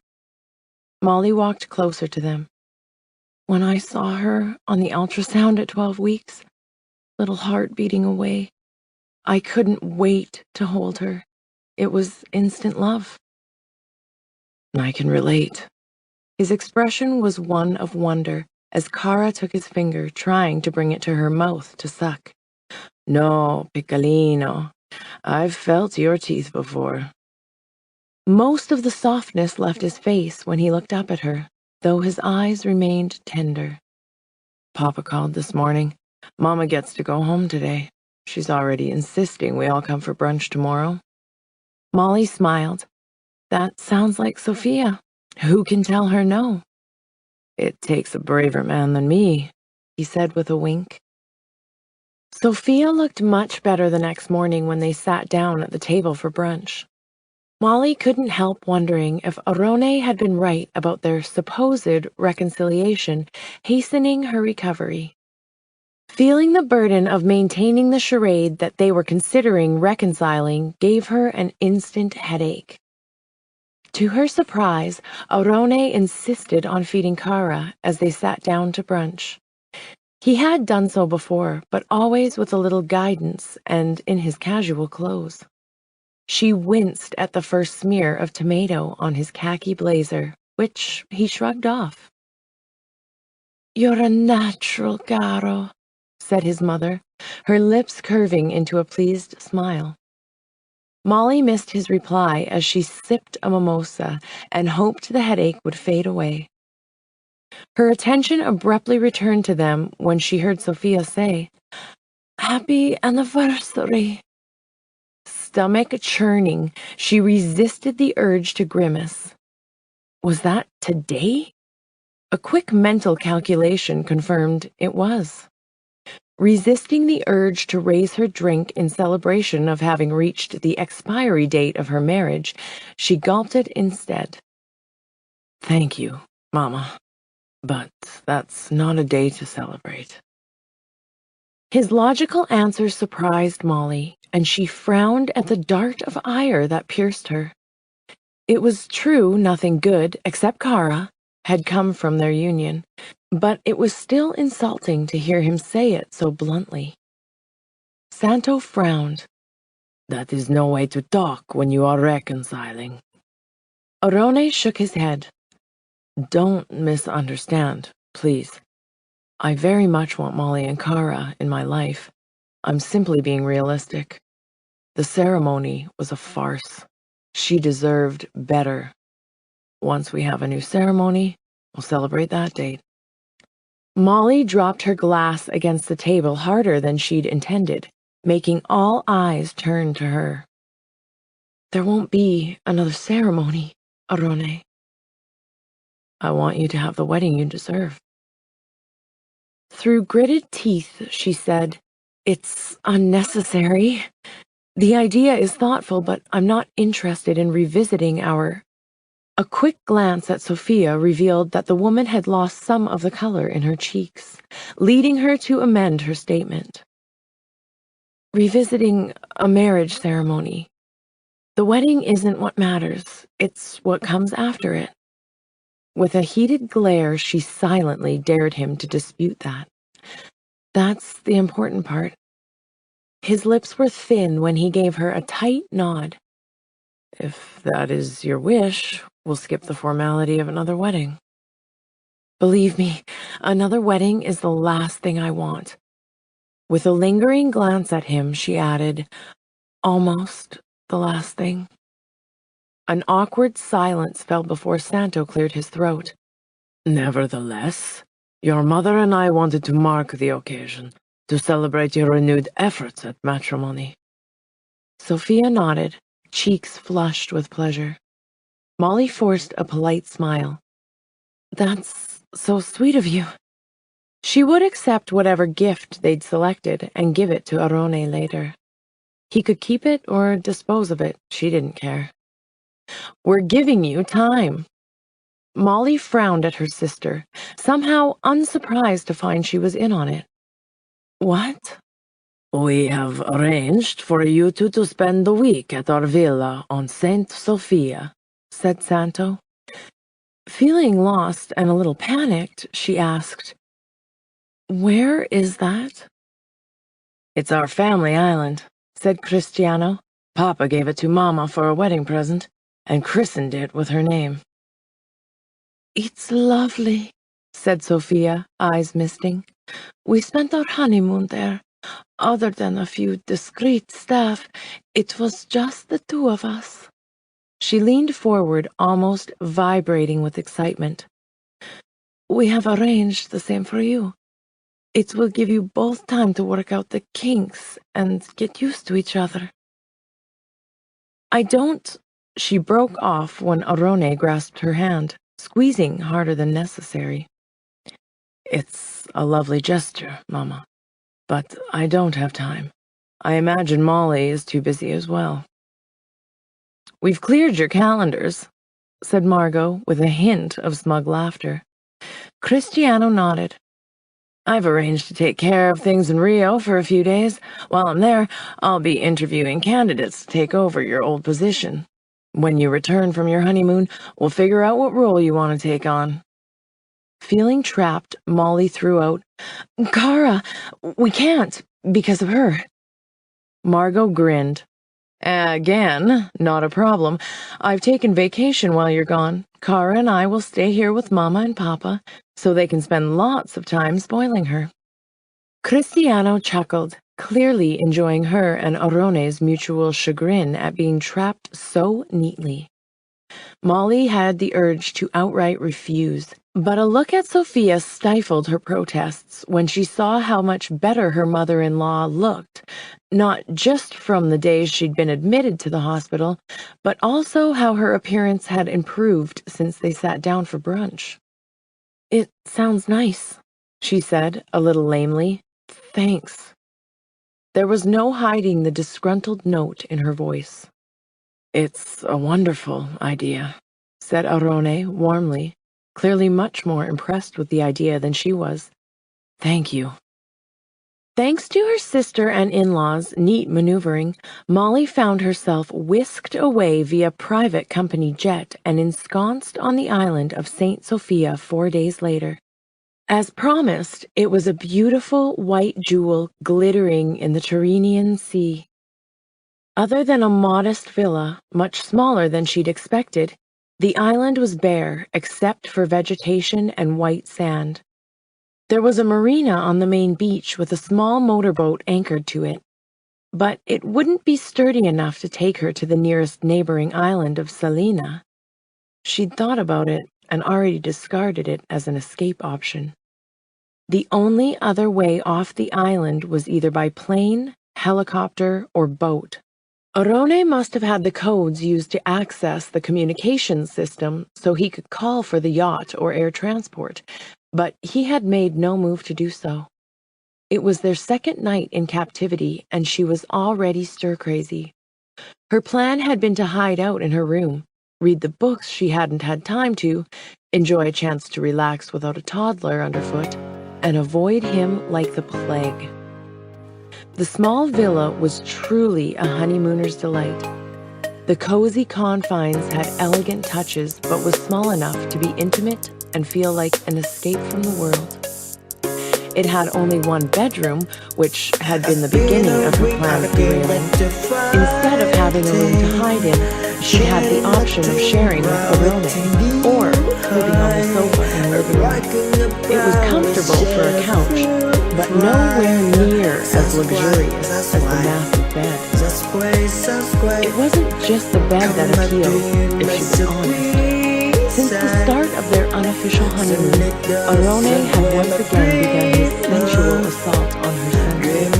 Molly walked closer to them. "When I saw her on the ultrasound at 12 weeks, little heart beating away, I couldn't wait to hold her. It was instant love." "I can relate." His expression was one of wonder as Kara took his finger, trying to bring it to her mouth to suck. "No, piccolino. I've felt your teeth before." Most of the softness left his face when he looked up at her, though his eyes remained tender. "Papa called this morning. Mama gets to go home today. She's already insisting we all come for brunch tomorrow." Molly smiled. "That sounds like Sophia. Who can tell her no?" "It takes a braver man than me," he said with a wink. Sophia looked much better the next morning when they sat down at the table for brunch. Molly couldn't help wondering if Orone had been right about their supposed reconciliation, hastening her recovery. Feeling the burden of maintaining the charade that they were considering reconciling gave her an instant headache. To her surprise, Orone insisted on feeding Kara as they sat down to brunch. He had done so before, but always with a little guidance and in his casual clothes. She winced at the first smear of tomato on his khaki blazer, which he shrugged off. "You're a natural, caro," said his mother, her lips curving into a pleased smile. Molly missed his reply as she sipped a mimosa and hoped the headache would fade away. Her attention abruptly returned to them when she heard Sophia say, "Happy anniversary." Stomach churning, she resisted the urge to grimace. Was that today? A quick mental calculation confirmed it was. Resisting the urge to raise her drink in celebration of having reached the expiry date of her marriage, she gulped it instead. "Thank you, Mama." But that's not a day to celebrate. His logical answer surprised Molly, and she frowned at the dart of ire that pierced her. It was true nothing good, except Kara, had come from their union, but it was still insulting to hear him say it so bluntly. Santo frowned. That is no way to talk when you are reconciling. Orone shook his head. Don't misunderstand, please. I very much want Molly and Kara in my life. I'm simply being realistic. The ceremony was a farce. She deserved better. Once we have a new ceremony, we'll celebrate that date. Molly dropped her glass against the table harder than she'd intended, making all eyes turn to her. There won't be another ceremony, Orone. I want you to have the wedding you deserve. Through gritted teeth, she said, It's unnecessary. The idea is thoughtful, but I'm not interested in revisiting our... A quick glance at Sophia revealed that the woman had lost some of the color in her cheeks, leading her to amend her statement. Revisiting a marriage ceremony. The wedding isn't what matters, it's what comes after it. With a heated glare, she silently dared him to dispute that. That's the important part. His lips were thin when he gave her a tight nod. If that is your wish, we'll skip the formality of another wedding. Believe me, another wedding is the last thing I want. With a lingering glance at him, she added, almost the last thing. An awkward silence fell before Santo cleared his throat. Nevertheless, your mother and I wanted to mark the occasion, to celebrate your renewed efforts at matrimony. Sophia nodded, cheeks flushed with pleasure. Molly forced a polite smile. That's so sweet of you. She would accept whatever gift they'd selected and give it to Orone later. He could keep it or dispose of it, she didn't care. We're giving you time. Molly frowned at her sister, somehow unsurprised to find she was in on it. What? We have arranged for you two to spend the week at our villa on Saint Sophia, said Santo. Feeling lost and a little panicked, she asked, Where is that? It's our family island, said Cristiano. Papa gave it to Mama for a wedding present and christened it with her name. It's lovely, said Sophia, eyes misting. We spent our honeymoon there. Other than a few discreet staff, it was just the two of us. She leaned forward, almost vibrating with excitement. We have arranged the same for you. It will give you both time to work out the kinks and get used to each other. I don't... She broke off when Orone grasped her hand, squeezing harder than necessary. It's a lovely gesture, Mama, but I don't have time. I imagine Molly is too busy as well. We've cleared your calendars, said Margot with a hint of smug laughter. Cristiano nodded. I've arranged to take care of things in Rio for a few days. While I'm there, I'll be interviewing candidates to take over your old position. When you return from your honeymoon, we'll figure out what role you want to take on. Feeling trapped, Molly threw out, Kara, we can't, because of her. Margot grinned. Again, not a problem. I've taken vacation while you're gone. Kara and I will stay here with Mama and Papa, so they can spend lots of time spoiling her. Cristiano chuckled, clearly enjoying her and Orone's mutual chagrin at being trapped so neatly. Molly had the urge to outright refuse, but a look at Sophia stifled her protests when she saw how much better her mother-in-law looked, not just from the days she'd been admitted to the hospital, but also how her appearance had improved since they sat down for brunch. It sounds nice, she said, a little lamely. Thanks. There was no hiding the disgruntled note in her voice. It's a wonderful idea, said Orone warmly. clearly much more impressed with the idea than she was. "Thank you." Thanks to her sister and in-laws' neat maneuvering, Molly found herself whisked away via private company jet and ensconced on the island of St. Sophia 4 days later. As promised, it was a beautiful white jewel glittering in the Tyrrhenian Sea. Other than a modest villa, much smaller than she'd expected, the island was bare except for vegetation and white sand. There was a marina on the main beach with a small motorboat anchored to it, but it wouldn't be sturdy enough to take her to the nearest neighboring island of Salina. She'd thought about it and already discarded it as an escape option. The only other way off the island was either by plane, helicopter, or boat. Orone must have had the codes used to access the communications system so he could call for the yacht or air transport, but he had made no move to do so. It was their second night in captivity, and she was already stir-crazy. Her plan had been to hide out in her room, read the books she hadn't had time to, enjoy a chance to relax without a toddler underfoot, and avoid him like the plague. The small villa was truly a honeymooner's delight. The cozy confines had elegant touches, but was small enough to be intimate and feel like an escape from the world. It had only one bedroom, which had been the beginning of her plan of derailing. Instead of having a room to hide in, she had the option of sharing with Orone, or sleeping on the sofa in the living room. It was comfortable for a couch, but nowhere near as luxurious as the massive bed. It wasn't just the bed that appealed, if she was honest. Since the start of their unofficial honeymoon, Orone had once again begun his sensual assault on her senses.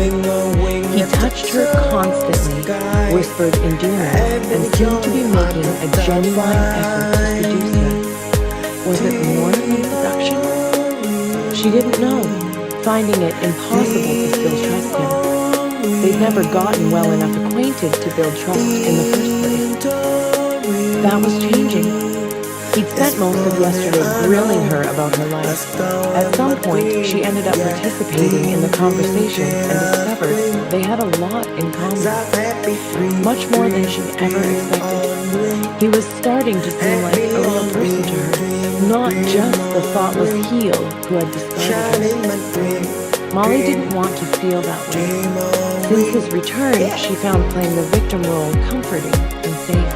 He touched her constantly, whispered endearments, and seemed to be making a genuine effort to seduce her. Was it more than seduction? She didn't know, finding it impossible to still trust him. They'd never gotten well enough acquainted to build trust in the first place. That was changing. He'd spent most of yesterday grilling her about her life. At some point, she ended up participating in the conversation and discovered they had a lot in common. Much more than she'd ever expected. He was starting to seem like a real person to her, not just the thoughtless heel who had discarded her. Molly didn't want to feel that way. Since his return, she found playing the victim role comforting and safe.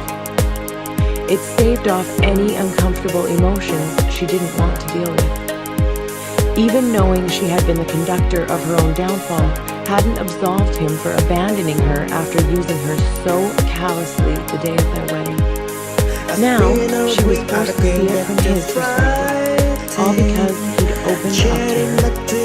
It staved off any uncomfortable emotions she didn't want to deal with. Even knowing she had been the conductor of her own downfall hadn't absolved him for abandoning her after using her so callously the day of their wedding. Now, she was forced to see it from his perspective, all because he'd opened up to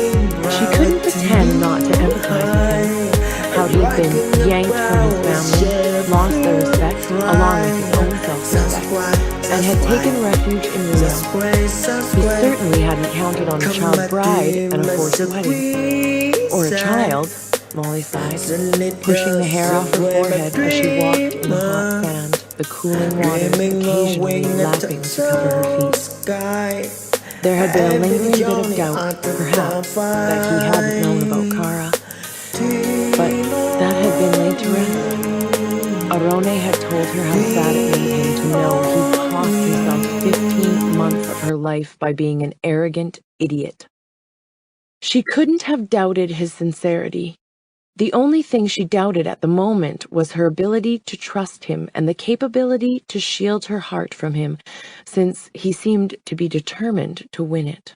her. She couldn't pretend not to empathize with him, how he'd been yanked from his family, lost their respect, along with his own self-respect, and had taken refuge in Rio. He certainly hadn't counted on a child bride and a forced wedding. Or a child, Molly sighed, pushing the hair off her forehead as she walked in the hot sand, the cooling waters occasionally lapping to cover her feet. There had been a lingering bit of doubt, perhaps, that he hadn't known about Kara, but that had been laid to rest. Orone had told her how sad it made him to know he'd cost himself 15 months of her life by being an arrogant idiot. She couldn't have doubted his sincerity. The only thing she doubted at the moment was her ability to trust him and the capability to shield her heart from him, since he seemed to be determined to win it.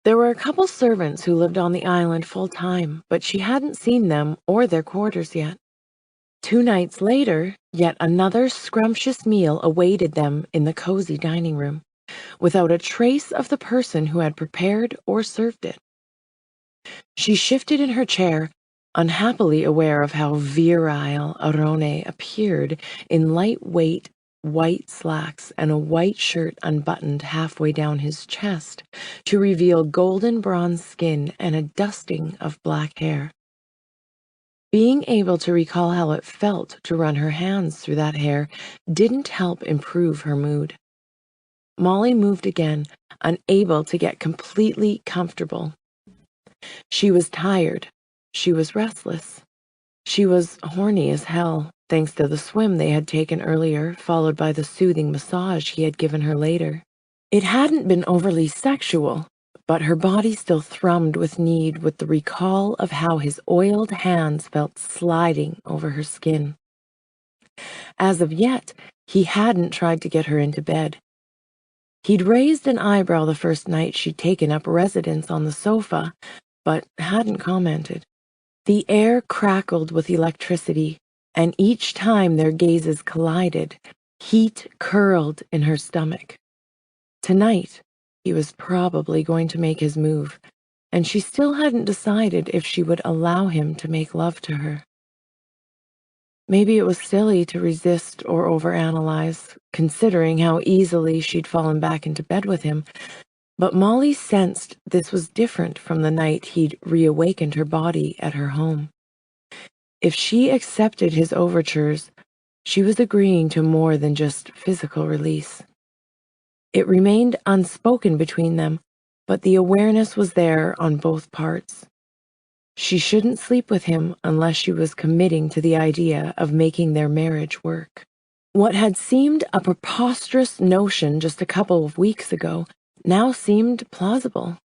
There were a couple servants who lived on the island full-time, but she hadn't seen them or their quarters yet. 2 nights later, yet another scrumptious meal awaited them in the cozy dining room, without a trace of the person who had prepared or served it. She shifted in her chair, unhappily aware of how virile Orone appeared in lightweight white slacks and a white shirt unbuttoned halfway down his chest to reveal golden bronze skin and a dusting of black hair. Being able to recall how it felt to run her hands through that hair didn't help improve her mood. Molly moved again, unable to get completely comfortable. She was tired. She was restless. She was horny as hell, thanks to the swim they had taken earlier, followed by the soothing massage he had given her later. It hadn't been overly sexual, but her body still thrummed with need with the recall of how his oiled hands felt sliding over her skin. As of yet, he hadn't tried to get her into bed. He'd raised an eyebrow the first night she'd taken up residence on the sofa, but hadn't commented. The air crackled with electricity, and each time their gazes collided, heat curled in her stomach. Tonight, he was probably going to make his move, and she still hadn't decided if she would allow him to make love to her. Maybe it was silly to resist or overanalyze, considering how easily she'd fallen back into bed with him, but Molly sensed this was different from the night he'd reawakened her body at her home. If she accepted his overtures, she was agreeing to more than just physical release. It remained unspoken between them, but the awareness was there on both parts. She shouldn't sleep with him unless she was committing to the idea of making their marriage work. What had seemed a preposterous notion just a couple of weeks ago now seemed plausible.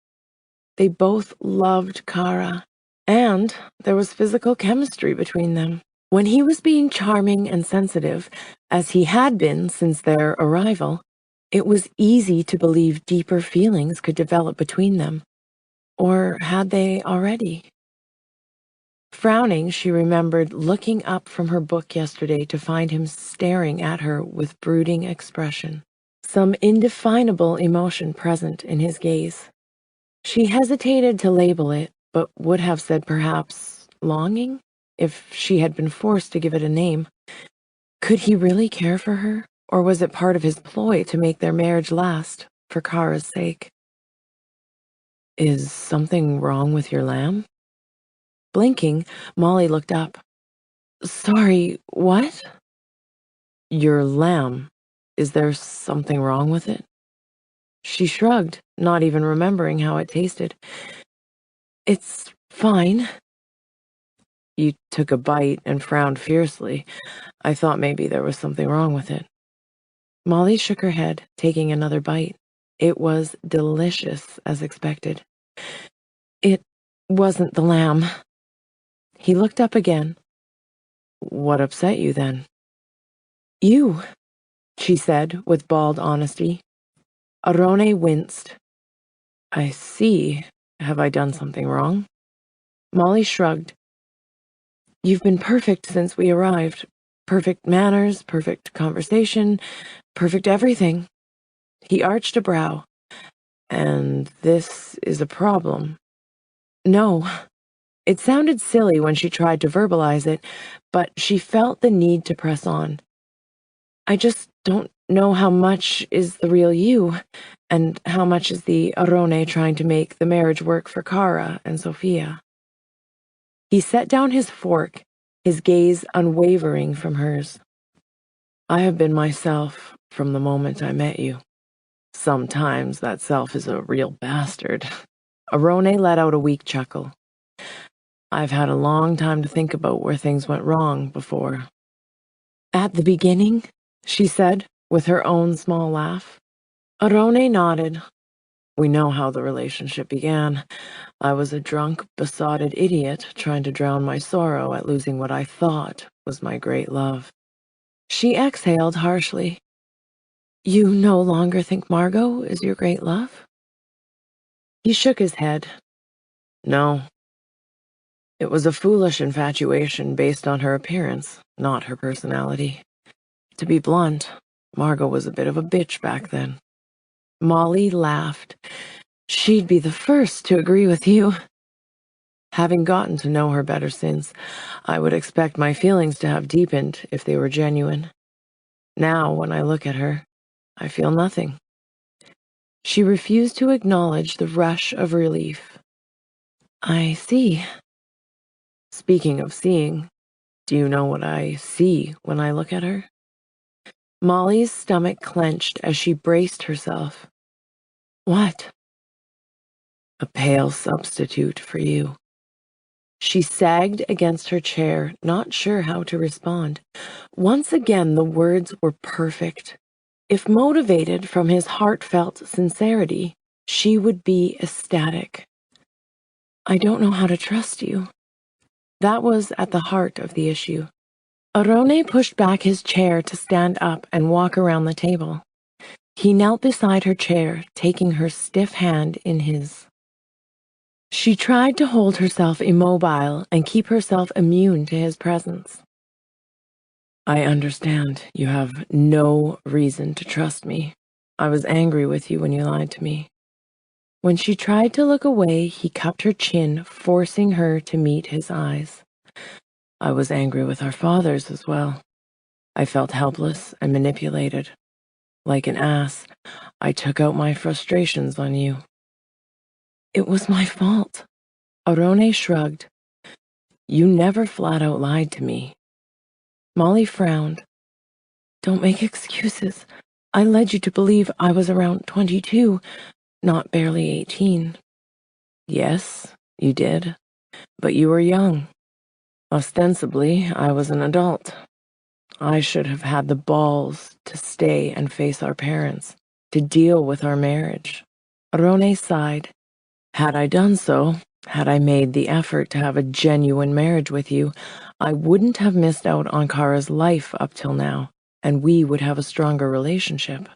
They both loved Kara, and there was physical chemistry between them. When he was being charming and sensitive, as he had been since their arrival, it was easy to believe deeper feelings could develop between them. Or had they already? Frowning, she remembered looking up from her book yesterday to find him staring at her with brooding expression, some indefinable emotion present in his gaze. She hesitated to label it, but would have said perhaps longing, if she had been forced to give it a name. Could he really care for her, or was it part of his ploy to make their marriage last, for Kara's sake? Is something wrong with your lamb? Blinking, Molly looked up. Sorry, what? Your lamb. Is there something wrong with it? She shrugged, not even remembering how it tasted. It's fine. You took a bite and frowned fiercely. I thought maybe there was something wrong with it. Molly shook her head, taking another bite. It was delicious, as expected. It wasn't the lamb. He looked up again. What upset you then? You, she said with bald honesty. Arone winced. I see. Have I done something wrong? Molly shrugged. You've been perfect since we arrived. Perfect manners, perfect conversation, perfect everything. He arched a brow. And this is a problem. No. It sounded silly when she tried to verbalize it, but she felt the need to press on. I just don't know how much is the real you, and how much is the Arone trying to make the marriage work for Kara and Sophia. He set down his fork, his gaze unwavering from hers. I have been myself from the moment I met you. Sometimes that self is a real bastard. Arone let out a weak chuckle. I've had a long time to think about where things went wrong before. At the beginning, she said, with her own small laugh. Arone nodded. We know how the relationship began. I was a drunk, besotted idiot trying to drown my sorrow at losing what I thought was my great love. She exhaled harshly. You no longer think Margot is your great love? He shook his head. No. It was a foolish infatuation based on her appearance, not her personality. To be blunt, Margot was a bit of a bitch back then. Molly laughed. She'd be the first to agree with you. Having gotten to know her better since, I would expect my feelings to have deepened if they were genuine. Now, when I look at her, I feel nothing. She refused to acknowledge the rush of relief. I see. Speaking of seeing, do you know what I see when I look at her? Molly's stomach clenched as she braced herself. What? A pale substitute for you. She sagged against her chair, not sure how to respond. Once again, the words were perfect. If motivated from his heartfelt sincerity, she would be ecstatic. I don't know how to trust you. That was at the heart of the issue. Arone pushed back his chair to stand up and walk around the table. He knelt beside her chair, taking her stiff hand in his. She tried to hold herself immobile and keep herself immune to his presence. I understand you have no reason to trust me. I was angry with you when you lied to me. When she tried to look away, he cupped her chin, forcing her to meet his eyes. I was angry with our fathers as well. I felt helpless and manipulated. Like an ass, I took out my frustrations on you. It was my fault. Arone shrugged. You never flat out lied to me. Molly frowned. Don't make excuses. I led you to believe I was around 22, not barely 18. Yes, you did. But you were young. Ostensibly, I was an adult. I should have had the balls to stay and face our parents, to deal with our marriage. Arone sighed. Had I done so, had I made the effort to have a genuine marriage with you, I wouldn't have missed out on Kara's life up till now, and we would have a stronger relationship.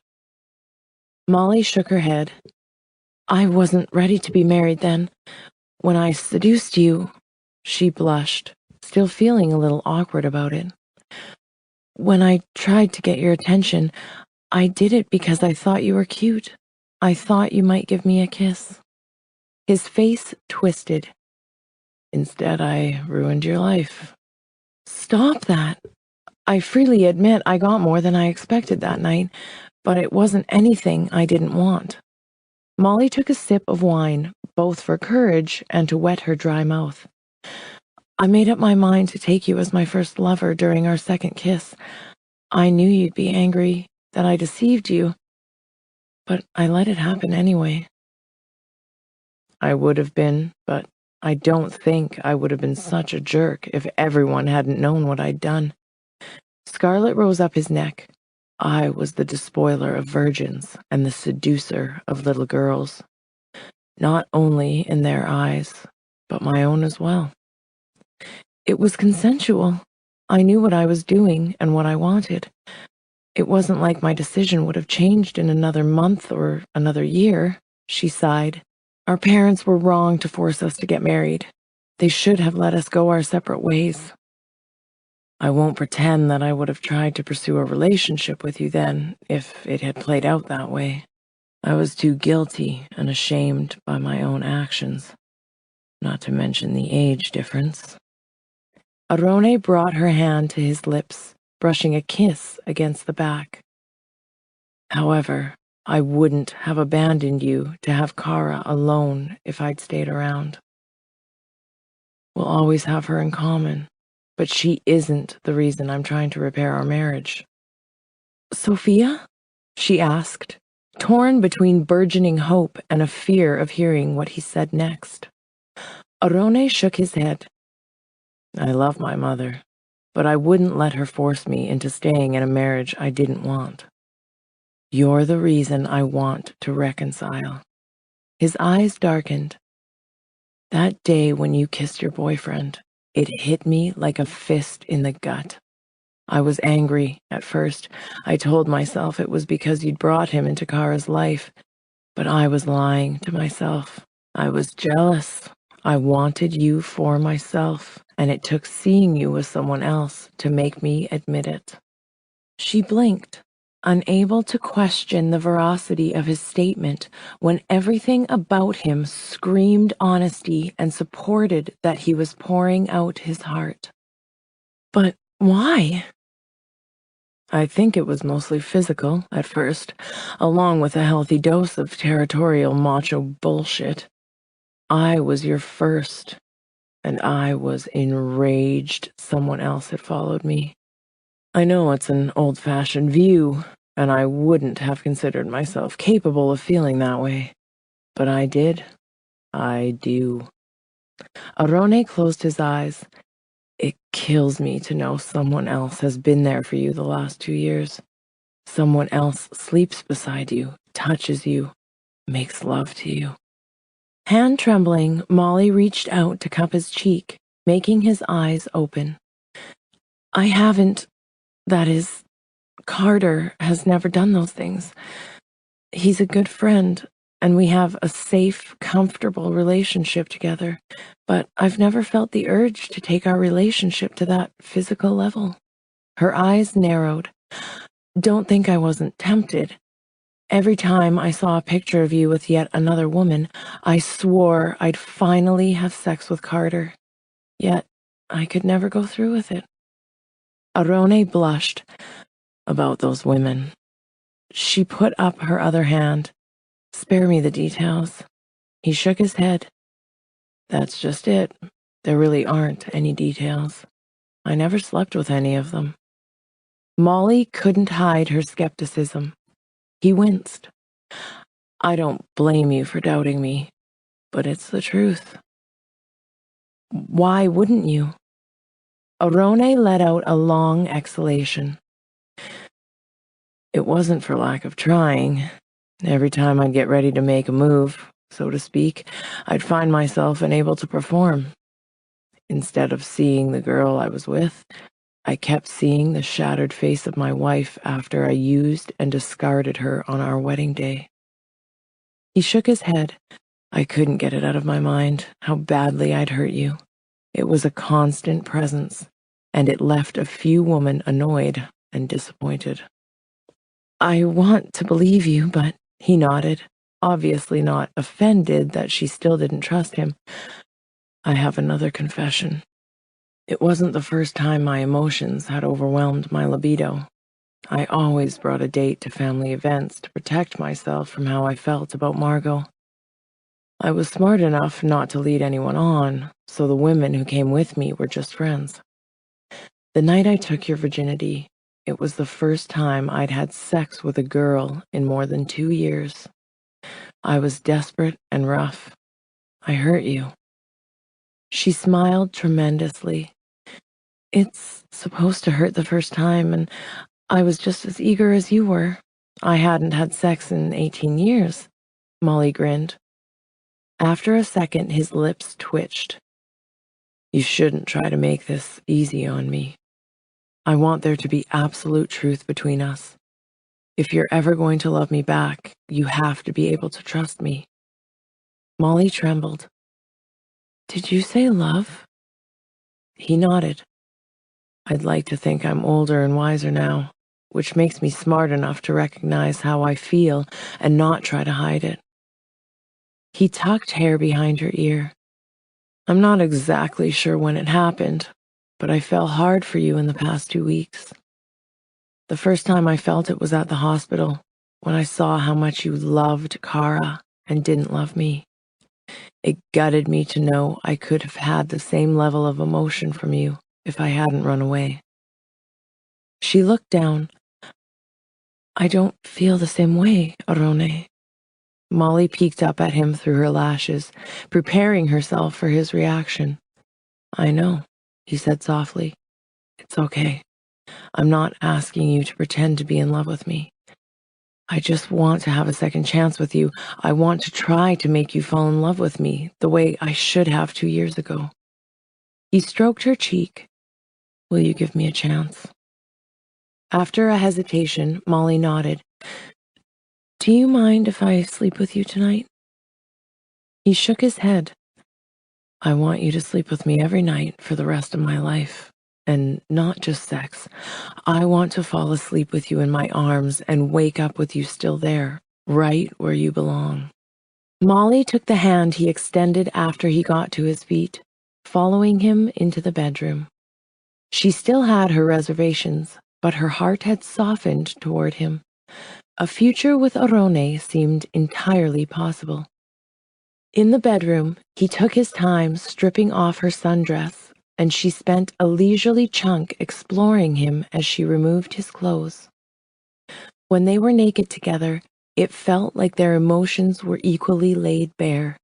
Molly shook her head. I wasn't ready to be married then. When I seduced you, she blushed, still feeling a little awkward about it. When I tried to get your attention, I did it because I thought you were cute. I thought you might give me a kiss. His face twisted. Instead, I ruined your life. Stop that. I freely admit I got more than I expected that night, but it wasn't anything I didn't want. Molly took a sip of wine, both for courage and to wet her dry mouth. I made up my mind to take you as my first lover during our second kiss. I knew you'd be angry that I deceived you, but I let it happen anyway. I would have been, but I don't think I would have been such a jerk if everyone hadn't known what I'd done. Scarlet rose up his neck. I was the despoiler of virgins and the seducer of little girls. Not only in their eyes, but my own as well. It was consensual. I knew what I was doing and what I wanted. It wasn't like my decision would have changed in another month or another year, she sighed. Our parents were wrong to force us to get married. They should have let us go our separate ways. I won't pretend that I would have tried to pursue a relationship with you then, if it had played out that way. I was too guilty and ashamed by my own actions, not to mention the age difference. Arone brought her hand to his lips, brushing a kiss against the back. However, I wouldn't have abandoned you to have Kara alone if I'd stayed around. We'll always have her in common, but she isn't the reason I'm trying to repair our marriage. Sophia? She asked, torn between burgeoning hope and a fear of hearing what he said next. Arone shook his head. I love my mother, but I wouldn't let her force me into staying in a marriage I didn't want. You're the reason I want to reconcile. His eyes darkened. That day when you kissed your boyfriend, it hit me like a fist in the gut. I was angry at first. I told myself it was because you'd brought him into Kara's life, but I was lying to myself. I was jealous. I wanted you for myself, and it took seeing you with someone else to make me admit it. She blinked, unable to question the veracity of his statement when everything about him screamed honesty and supported that he was pouring out his heart. But why? I think it was mostly physical at first, along with a healthy dose of territorial macho bullshit. I was your first, and I was enraged someone else had followed me. I know it's an old-fashioned view, and I wouldn't have considered myself capable of feeling that way. But I did. I do. Arone closed his eyes. It kills me to know someone else has been there for you the last 2 years. Someone else sleeps beside you, touches you, makes love to you. Hand trembling, Molly reached out to cup his cheek, making his eyes open. I haven't. That is, Carter has never done those things. He's a good friend, and we have a safe, comfortable relationship together, but I've never felt the urge to take our relationship to that physical level. Her eyes narrowed. Don't think I wasn't tempted. Every time I saw a picture of you with yet another woman, I swore I'd finally have sex with Carter. Yet, I could never go through with it. Arone blushed. About those women. She put up her other hand. Spare me the details. He shook his head. That's just it. There really aren't any details. I never slept with any of them. Molly couldn't hide her skepticism. He winced. I don't blame you for doubting me, but it's the truth. Why wouldn't you? Arone let out a long exhalation. It wasn't for lack of trying. Every time I'd get ready to make a move, so to speak, I'd find myself unable to perform. Instead of seeing the girl I was with, I kept seeing the shattered face of my wife after I used and discarded her on our wedding day. He shook his head. I couldn't get it out of my mind how badly I'd hurt you. It was a constant presence, and it left a few women annoyed and disappointed. I want to believe you, but he nodded, obviously not offended that she still didn't trust him. I have another confession. It wasn't the first time my emotions had overwhelmed my libido. I always brought a date to family events to protect myself from how I felt about Margot. I was smart enough not to lead anyone on, so the women who came with me were just friends. The night I took your virginity, it was the first time I'd had sex with a girl in more than 2 years. I was desperate and rough. I hurt you. She smiled tremendously. It's supposed to hurt the first time, and I was just as eager as you were. I hadn't had sex in 18 years. Molly grinned. After a second, his lips twitched. You shouldn't try to make this easy on me. I want there to be absolute truth between us. If you're ever going to love me back, you have to be able to trust me. Molly trembled. Did you say love? He nodded. I'd like to think I'm older and wiser now, which makes me smart enough to recognize how I feel and not try to hide it. He tucked hair behind her ear. I'm not exactly sure when it happened, but I fell hard for you in the past 2 weeks. The first time I felt it was at the hospital, when I saw how much you loved Kara and didn't love me. It gutted me to know I could have had the same level of emotion from you if I hadn't run away. She looked down. I don't feel the same way, Arone. Molly peeked up at him through her lashes, preparing herself for his reaction. I know, he said softly. It's okay. I'm not asking you to pretend to be in love with me. I just want to have a second chance with you. I want to try to make you fall in love with me the way I should have 2 years ago. He stroked her cheek. Will you give me a chance? After a hesitation, Molly nodded. Do you mind if I sleep with you tonight? He shook his head. I want you to sleep with me every night for the rest of my life. And not just sex. I want to fall asleep with you in my arms and wake up with you still there, right where you belong. Molly took the hand he extended after he got to his feet, following him into the bedroom. She still had her reservations, but her heart had softened toward him. A future with Arone seemed entirely possible. In the bedroom, he took his time stripping off her sundress, and she spent a leisurely chunk exploring him as she removed his clothes. When they were naked together, it felt like their emotions were equally laid bare.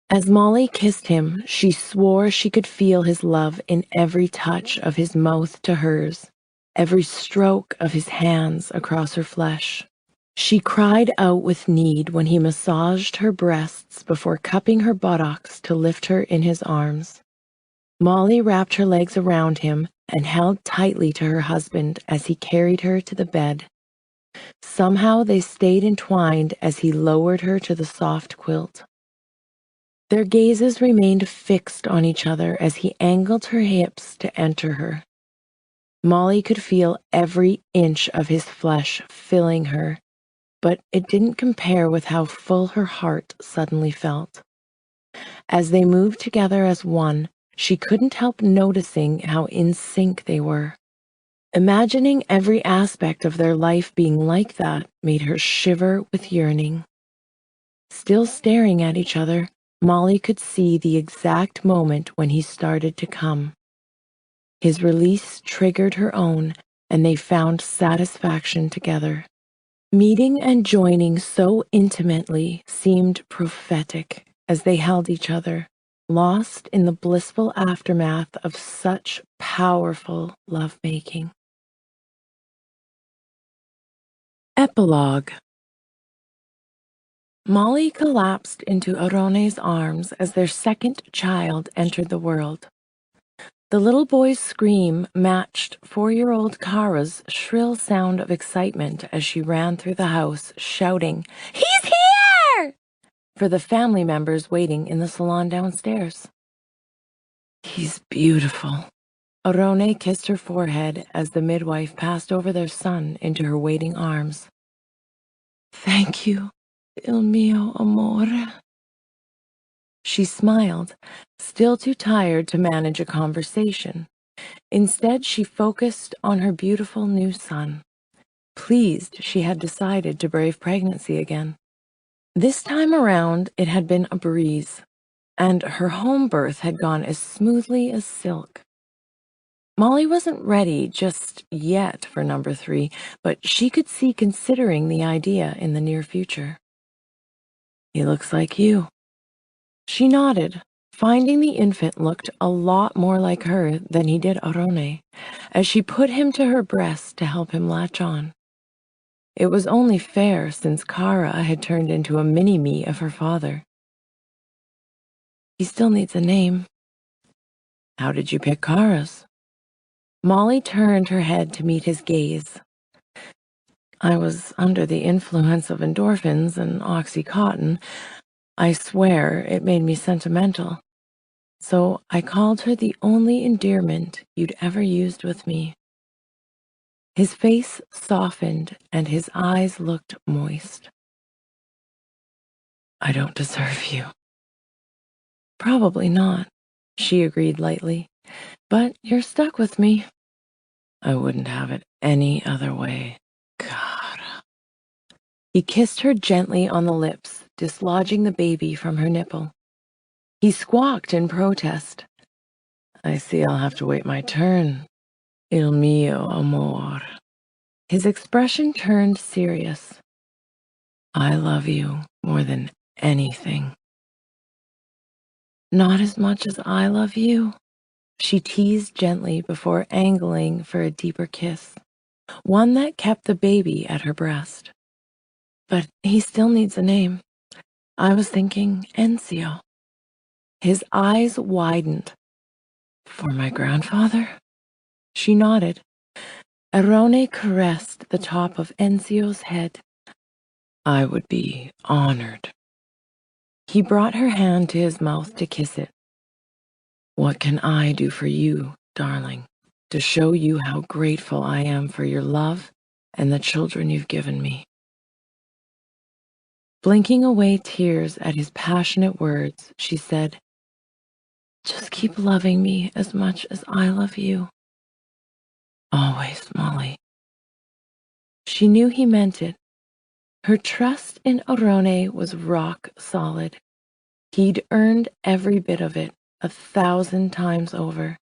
As Molly kissed him, she swore she could feel his love in every touch of his mouth to hers, every stroke of his hands across her flesh. She cried out with need when he massaged her breasts before cupping her buttocks to lift her in his arms. Molly wrapped her legs around him and held tightly to her husband as he carried her to the bed. Somehow they stayed entwined as he lowered her to the soft quilt. Their gazes remained fixed on each other as he angled her hips to enter her. Molly could feel every inch of his flesh filling her, but it didn't compare with how full her heart suddenly felt. As they moved together as one, she couldn't help noticing how in sync they were. Imagining every aspect of their life being like that made her shiver with yearning. Still staring at each other, Molly could see the exact moment when he started to come. His release triggered her own, and they found satisfaction together. Meeting and joining so intimately seemed prophetic as they held each other, lost in the blissful aftermath of such powerful lovemaking. Epilogue. Molly collapsed into Arone's arms as their second child entered the world. The little boy's scream matched 4-year-old Kara's shrill sound of excitement as she ran through the house, shouting, "He's here!" for the family members waiting in the salon downstairs. "He's beautiful." Arone kissed her forehead as the midwife passed over their son into her waiting arms. "Thank you, il mio amore." She smiled, still too tired to manage a conversation. Instead, she focused on her beautiful new son. Pleased she had decided to brave pregnancy again. This time around, it had been a breeze, and her home birth had gone as smoothly as silk. Molly wasn't ready just yet for number 3, but she could see considering the idea in the near future. "He looks like you." She nodded, finding the infant looked a lot more like her than he did Arone, as she put him to her breast to help him latch on. It was only fair since Kara had turned into a mini-me of her father. "He still needs a name." "How did you pick Kara's?" Molly turned her head to meet his gaze. "I was under the influence of endorphins and Oxycontin. I swear it made me sentimental. So I called her the only endearment you'd ever used with me." His face softened and his eyes looked moist. "I don't deserve you." "Probably not," she agreed lightly. "But you're stuck with me." "I wouldn't have it any other way. God." He kissed her gently on the lips, dislodging the baby from her nipple. He squawked in protest. "I see I'll have to wait my turn. Il mio amor." His expression turned serious. "I love you more than anything." "Not as much as I love you," she teased gently before angling for a deeper kiss, one that kept the baby at her breast. "But he still needs a name. I was thinking Enzio." His eyes widened. "For my grandfather?" She nodded. Arone caressed the top of Enzio's head. "I would be honored." He brought her hand to his mouth to kiss it. "What can I do for you, darling, to show you how grateful I am for your love and the children you've given me?" Blinking away tears at his passionate words, she said, "Just keep loving me as much as I love you." "Always, Molly." She knew he meant it. Her trust in Arone was rock solid. He'd earned every bit of it 1,000 times over.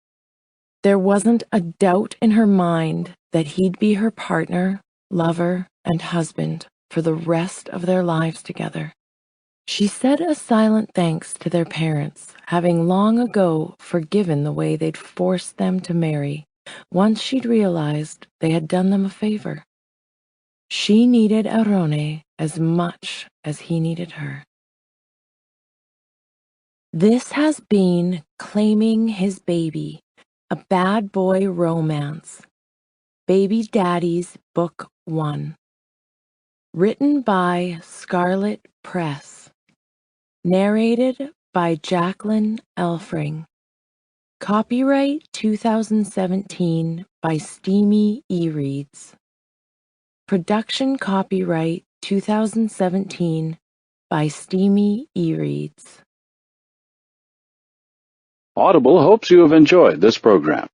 There wasn't a doubt in her mind that he'd be her partner, lover, and husband for the rest of their lives together. She said a silent thanks to their parents, having long ago forgiven the way they'd forced them to marry, once she'd realized they had done them a favor. She needed Arone as much as he needed her. This has been Claiming His Baby, a bad boy romance. Baby Daddy's Book 1. Written by Scarlet Press. Narrated by Jacqueline Elfring. Copyright 2017 by Steamy eReads. Production copyright 2017 by Steamy eReads. Audible hopes you have enjoyed this program.